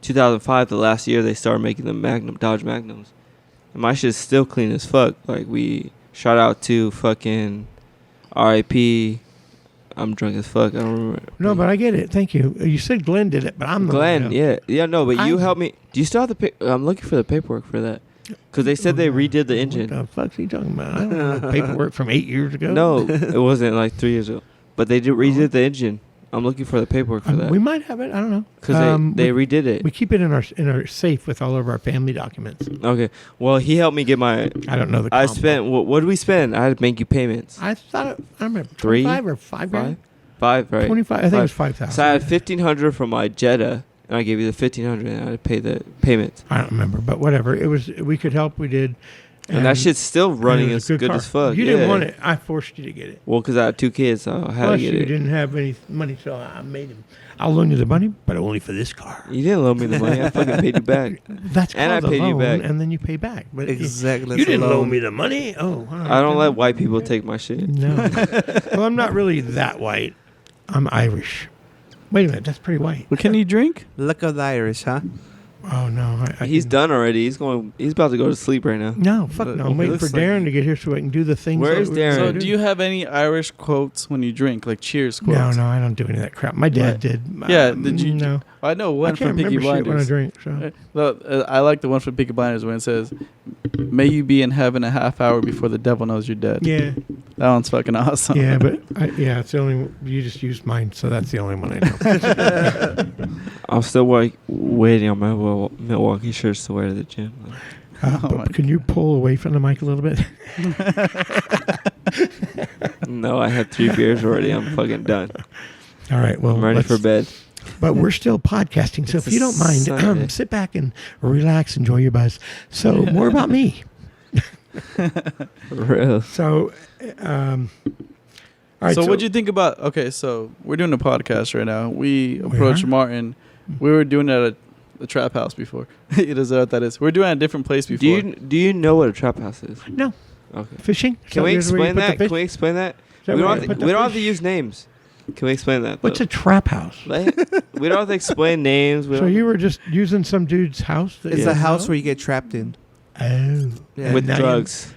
2005, the last year they started making the Dodge Magnums, and my shit's still clean as fuck. Like we shout out to fucking R.I.P. I'm drunk as fuck. I don't remember. No, but I get it. Thank you. You said Glenn did it, but I'm the Glenn, one. yeah, no, but you I- helped me. Do you still have the? I'm looking for the paperwork for that, because they said they redid the engine. What the fuck's he talking about? I don't know paperwork from 8 years ago. No, it wasn't like 3 years ago, but they redid the engine. I'm looking for the paperwork for that. We might have it. I don't know. Because they redid it. We keep it in our safe with all of our family documents. Okay. Well, he helped me get my. I don't know the. I combo. spent. What did we spend? I had to make you payments. I thought I remember 3, 25 or 5 grand. 5, right? 25. I think it was 5,000. So I had 1,500 for my Jetta, and I gave you the 1,500, and I had to pay the payments. I don't remember, but whatever. It was. We could help. We did. And that shit's still running it as was a good car. as fuck. You yeah. didn't want it. I forced you to get it. Well, because I had 2 kids, so I had Plus, to get you it. didn't have any money, so I made him. I'll loan you the money, but only for this car. You didn't loan me the money. I fucking paid you back. That's And I called a paid you loan, back. and then you pay back. But Exactly. You didn't loan me the money. Oh, I don't let white people take my shit. No. Well, I'm not really that white. I'm Irish. Wait a minute, that's pretty white. Well, can you drink? Luck of the Irish, huh? Oh no, He's can- done already. He's about to go to sleep right now. No, fuck But no. it I'm waiting for looks like- Darren to get here so I can do the things. Where's that Darren? So, Dude. do you have any Irish quotes when you drink, like cheers No, quotes? no, I don't do any of that crap. My dad What? did. Yeah, did you- No, I know I one can't from Peaky remember shit when I Blinders. drink. So. I like the one from Peaky Blinders when it says, "May you be in heaven a half hour before the devil knows you're dead." Yeah, That one's fucking awesome. yeah, but it's the only. You just used mine, so that's the only one I know. I'm still waiting on my Milwaukee shirts to wear to the gym. Oh my Can you pull away from the mic a little bit? No, I had 3 beers already. I'm fucking done. All right. Well, I'm ready for bed. But we're still podcasting, so It's if you a don't mind, Sunday. sit back and relax, enjoy your buzz. So more about me. For real. So, all right. So, what'd you think about? Okay, so we're doing a podcast right now. We approached are? Martin. We were doing it at a trap house before. He doesn't know what that is. We're doing it at a different place before. Do you know what a trap house is? No Okay. fishing? Can So we here's where you explain put the that? fish? Can we explain that? Is that We where don't you have put to, the we don't have to fish? use names. Can we explain that? What's though? a trap house? Like, we don't have to explain names. We So don't- you were just using some dude's house? That It's you a house know? where you get trapped in. Oh. Yeah. with Now you- drugs.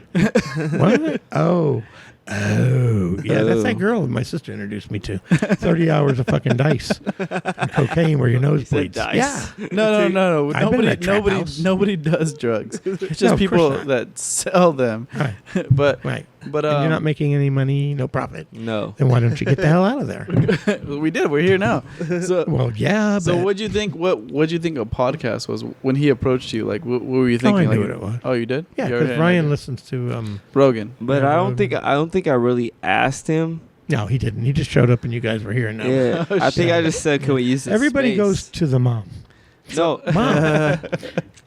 What? Oh. Yeah, that's that Oh. girl my sister introduced me to. 30 hours of fucking dice. And cocaine where your nose said bleeds. dice. Yeah. No. I've been in a trap house. Nobody does drugs. It's No, just of course people not. that sell them. Right. but Right. but And you're not making any money, no profit. No. Then why don't you get the hell out of there? we did. We're here now. So Well, yeah, so but what'd you think? What'd you think a podcast was when he approached you? Like what were you I thinking? knew like, what it was. Oh, you did? Yeah, You already because had an Ryan idea? listens to Rogan. But Yeah, I don't think I really asked him. No, he didn't. He just showed up and you guys were here now. Yeah. Oh, I think I shit. just said, can we use this Everybody space? goes to the mom. No. Mom,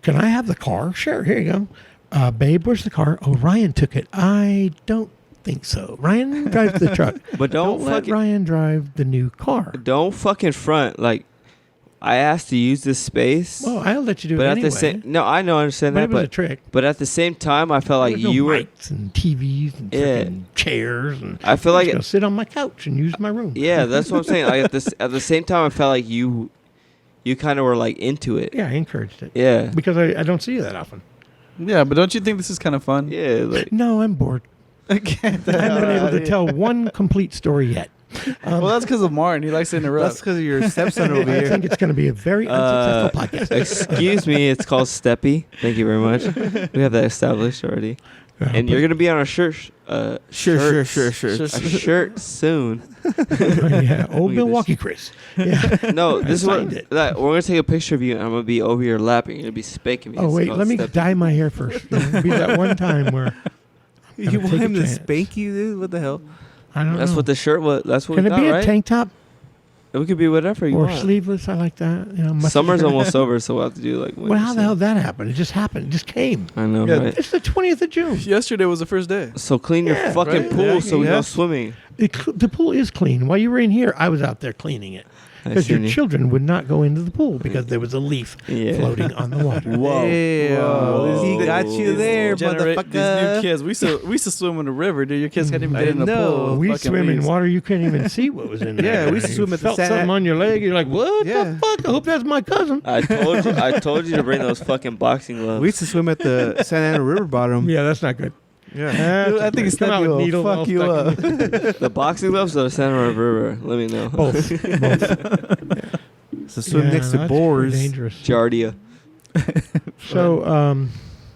can I have the car? Sure, here you go. Babe, where's the car? Oh, Ryan took it. I don't think so. Ryan drives the truck. But Don't let Ryan drive the new car. don't fucking front. Like, I asked to use this space. Well, I'll let you do but it at anyway. the same, no, I know, I understand but that. it was a But trick. but at the same time, I felt like There was no you were. mics and TVs and Yeah. freaking chairs and I feel I'm like just gonna sit on my couch and use my room. Yeah, that's what I'm saying. Like at the same time, I felt like you kind of were like into it. Yeah, I encouraged it Yeah. because I don't see you that often. Yeah, but don't you think this is kind of fun? Yeah. Like, No, I'm bored. I can't. I haven't been able to tell one complete story yet. Well, that's because of Martin. He likes to interrupt. That's because of your stepson over I here. think it's going to be a very unsuccessful podcast. excuse me, it's called STEPPY. Thank you very much. We have that established already. And you're gonna be on a shirt. Sure. A shirt soon. yeah, old Look at Milwaukee Chris. Yeah. No, this is what signed it. like, we're gonna take a picture of you, and I'm gonna be over your lap, and you're gonna be spanking me. Oh It's wait, called let me STEPPY. dye my hair first. It'll be that one time where You Gotta want take a him to chance. spank you, dude? What the hell? I don't That's know. what the shirt was. That's what Can we it got, be a right? tank top It could be whatever you or want. sleeveless? I like that. You know, mustard Summer's shirt. almost over, so we'll have to do like. Well, how the hell winter did that happen? It just happened. It just came. season. I know, Yeah, right? It's the 20th of June. Yesterday was the first day. So clean your Yeah, fucking right? pool Yeah, so we yeah. go swimming. The pool is clean. While you were in here, I was out there cleaning it. I Because your seen you. children would not go into the pool because there was a leaf Yeah. floating on the water. Whoa. Whoa. He got you there, These new motherfucker. kids. We used to swim in the river, dude. Your kids can't even I get in the know. pool. We Fucking swim in leaves. water you couldn't even see what was in there. Yeah, we used to You swim at the felt Santa- something on your leg. You're like, what Yeah. the fuck? I hope that's my cousin. I told you to bring those fucking boxing gloves. We used to swim at the Santa Ana River bottom. Yeah, that's not good. Yeah. I think come out Steppy with will needles all fuck you stuck up. in The boxing gloves or the samurai river? Let me know. Both. So swim next to that's boars. pretty dangerous. Giardia. So,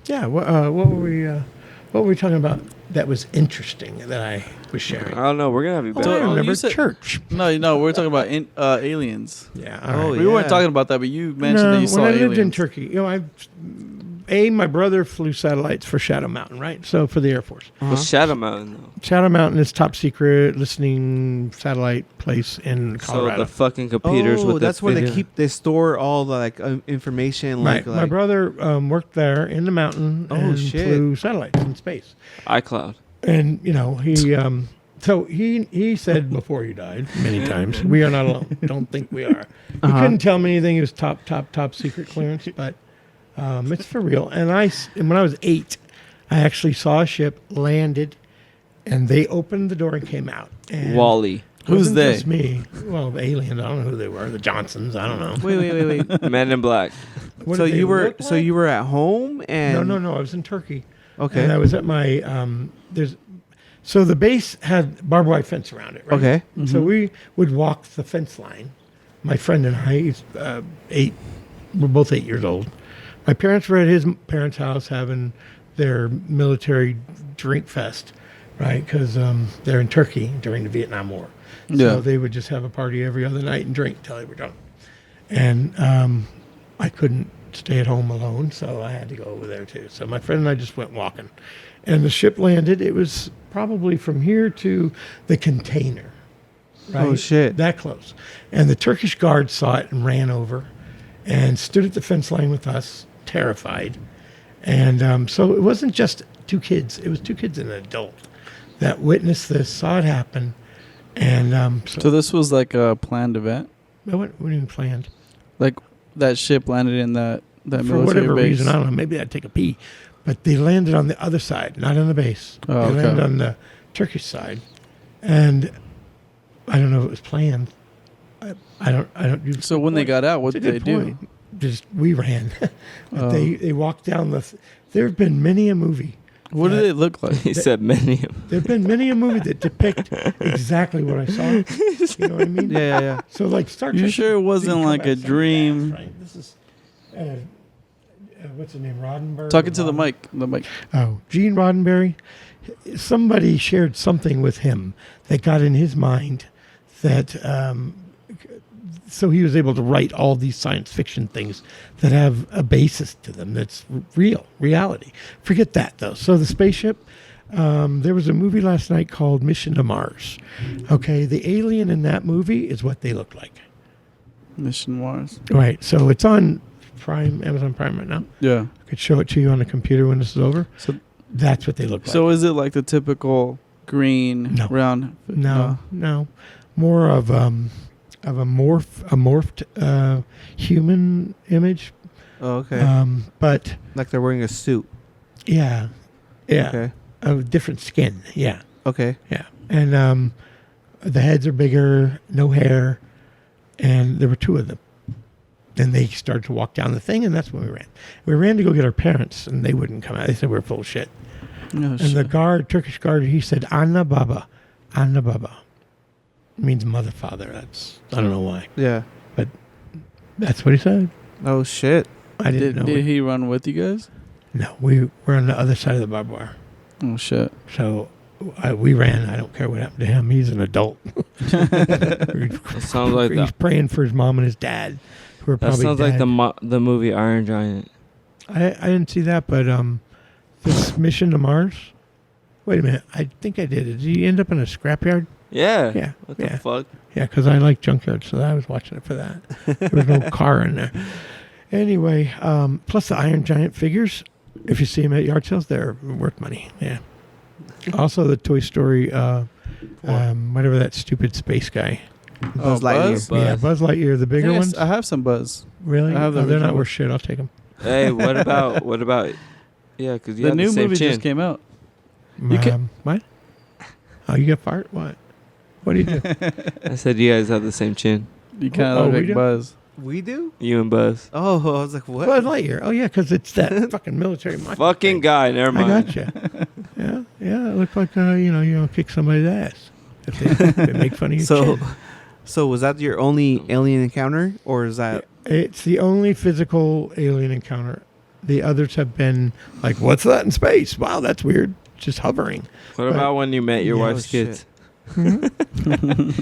yeah. What were we talking about that was interesting that I was sharing? I don't know. We're gonna have you back. I you remember said- church. No, we're talking about aliens. Yeah. Oh, All right. We weren't yeah. talking about that, but you mentioned that you saw when I aliens. lived in Turkey, my brother flew satellites for Shadow Mountain, right? So for the Air Force. What's Shadow Mountain though? Shadow Mountain is top secret listening satellite place in So Colorado. the fucking computers Oh, with the that's where video. they store all the information. Right. Like My brother worked there in the mountain Oh, and shit. flew satellites in space. iCloud. And he said before he died many times, we are not alone. Don't think we are. He couldn't tell me anything. It was top secret clearance, but it's for real. And when I was 8, I actually saw a ship landed, and they opened the door and came out. And Wally. it wasn't Who's they? Just me. Well, the aliens. I don't know who they were. The Johnsons. I don't know. Wait. Men in Black. What So did they you were look like? at home and No. I was in Turkey. Okay. And I was at my so the base had barbed wire fence around it, right? Okay. So we would walk the fence line. My friend and I, he's 8, we're both 8 years old. My parents were at his parents' house having their military drink fest, right? Because they're in Turkey during the Vietnam War. Yeah. So they would just have a party every other night and drink till they were done. And I couldn't stay at home alone, so I had to go over there too. So my friend and I just went walking. And the ship landed. It was probably from here to the container. Right? Oh, shit. That close. And the Turkish guard saw it and ran over and stood at the fence line with us, terrified. And so it wasn't just 2 kids. It was 2 kids and an adult that witnessed this, saw it happen. And So this was like a planned event. what do you mean planned? Like that ship landed in that For military whatever base. reason, I don't know. Maybe I'd take a pee. But they landed on the other side, not on the base. Oh, they okay. landed on the Turkish side. And I don't know if it was planned. I don't. So when they got out, what It's a did they good do? point. Just we ran. But Oh. they walked down the. There have been many a movie. What did it look like? He said many. There have been many a movie that depict exactly what I saw. You know what I mean? yeah. So like Star You Trek. sure it wasn't didn't come like out a so dream? fast, right? This is. What's his name? Roddenberry. Talking to the mic. The mic. Oh, Gene Roddenberry. Somebody shared something with him that got in his mind that so he was able to write all these science fiction things that have a basis to them that's reality. Forget that though. So the spaceship, there was a movie last night called Mission to Mars. Okay, the alien in that movie is what they look like. Mission Mars. Right. So it's on Amazon Prime right now. Yeah. I could show it to you on the computer when this is over. So That's what they look like. so is it like the typical green No. round? No. More of a morphed human image. Oh, okay. But Like they're wearing a suit. yeah. Okay. Of different skin. Yeah. Okay. Yeah. And the heads are bigger, no hair, and there were 2 of them. Then they started to walk down the thing, and that's when we ran. We ran to go get our parents, and they wouldn't come out. They said we were full of shit. Oh, And the guard, Turkish guard, he said, Anna Baba. Anna Baba. It means mother, father. I don't know why. Yeah. That's what he said. Oh shit. I didn't know. Did he run with you guys? No, we were on the other side of the barbed wire. Oh shit. So we ran. I don't care what happened to him. He's an adult. Sounds like He's that. praying for his mom and his dad, who are That probably sounds like dead. the movie Iron Giant. I didn't see that, but this mission to Mars. Wait a minute. I think I did. Did he end up in a scrapyard? Yeah. Yeah. What yeah. the fuck? Yeah, because I like junkyards, so I was watching it for that. There was no car in there. Anyway, plus the Iron Giant figures, if you see them at yard sales, they're worth money. Yeah. Also, the Toy Story, whatever that stupid space guy. Buzz Lightyear. Buzz? Yeah, Buzz Lightyear, the bigger Yes, ones. I have some Buzz. Really? I have the they're not original. worth shit. I'll take them. Hey, what about? Yeah, because you The have new the same movie chin. just came out. You can- What? Oh, you got fart? What? What do you do? I said you guys have the same chin. You kind Oh, of look we like do? Buzz. We do? You and Buzz. Oh, I was like, what? Buzz Lightyear. Oh, yeah, because it's that fucking military. Fucking guy. Never I mind. got you. Yeah. Yeah, it looked like you kick somebody's ass if they make fun of your So, chin. so was that your only alien encounter, or is that? It's the only physical alien encounter. The others have been like, "What's that in space? Wow, that's weird." Just hovering. What about when you met your Yeah, wife's oh, shit. kids?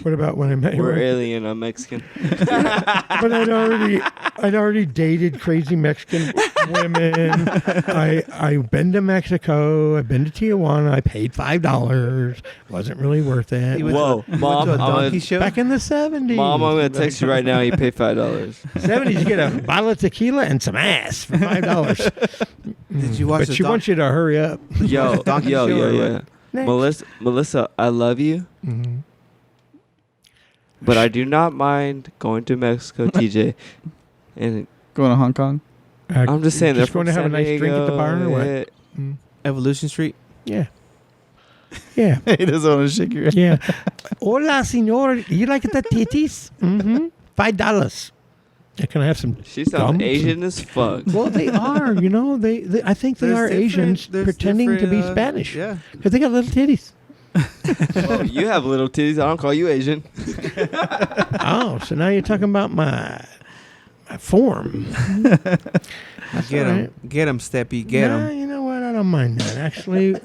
What about when I met We're her? alien. I'm Mexican. But I'd already dated crazy Mexican women. I've been to Mexico. I've been to Tijuana. I paid $5. Wasn't really worth it. You went Whoa, to a Mom! I'm donkey gonna, show? Back in the 70s. Mom, I'm gonna text you right now. You pay $5. 70s, you get a bottle of tequila and some ass for $5. Did you watch But the she wants you to hurry up. Yo, Donkey yo, show yo, or yeah. what? Next. Melissa, I love you, Mhm. but I do not mind going to Mexico, TJ. And Going to Hong Kong. I'm just saying, they're just going to have a nice drink at the bar or what? Yeah. Mm. Evolution Street. Yeah. Yeah. He doesn't want to shake your head. Yeah. Hola, senor. You like the titties? Mm-hmm. $5. Yeah, can I have some? She sounds gum? Asian as fuck. Well, they are. They I think they There's are different- Asians there's pretending to be different, Spanish Yeah. because they got little titties. Well, you have little titties. I don't call you Asian. Oh, so now you're talking about my form. That's Get all him. right. Get him, Steppy. Get Nah, him. you know what? I don't mind that. Actually,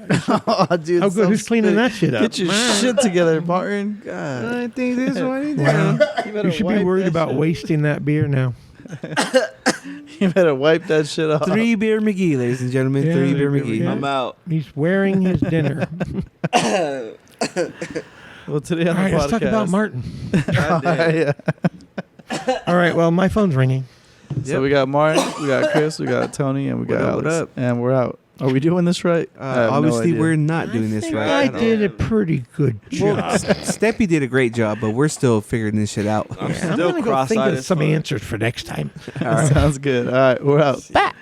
Oh, dude. how good? Who's cleaning that shit up? Get your shit together, Martin. God. I think this one. Wow. You You should be worried about wasting that beer now. You better wipe that shit off. 3 Beer McGee, ladies and gentlemen. Yeah, 3 Beer there McGee. we go. I'm out. He's wearing his dinner. Well, today All on the right, podcast. let's talk about Martin. Yeah. All right, well, my phone's ringing. So we got Martin, we got Chris, we got Tony, and we got What up, Alex. what up? And we're out. Are we doing this right? I have no Obviously, idea. we're not doing this think right. I at all. did a pretty good Well, job. Steppy did a great job, but we're still figuring this shit out. I'm I'm still gonna go think cross-eyed of as some fuck. answers for next time. All right. Sounds good. All right, we're out. Back.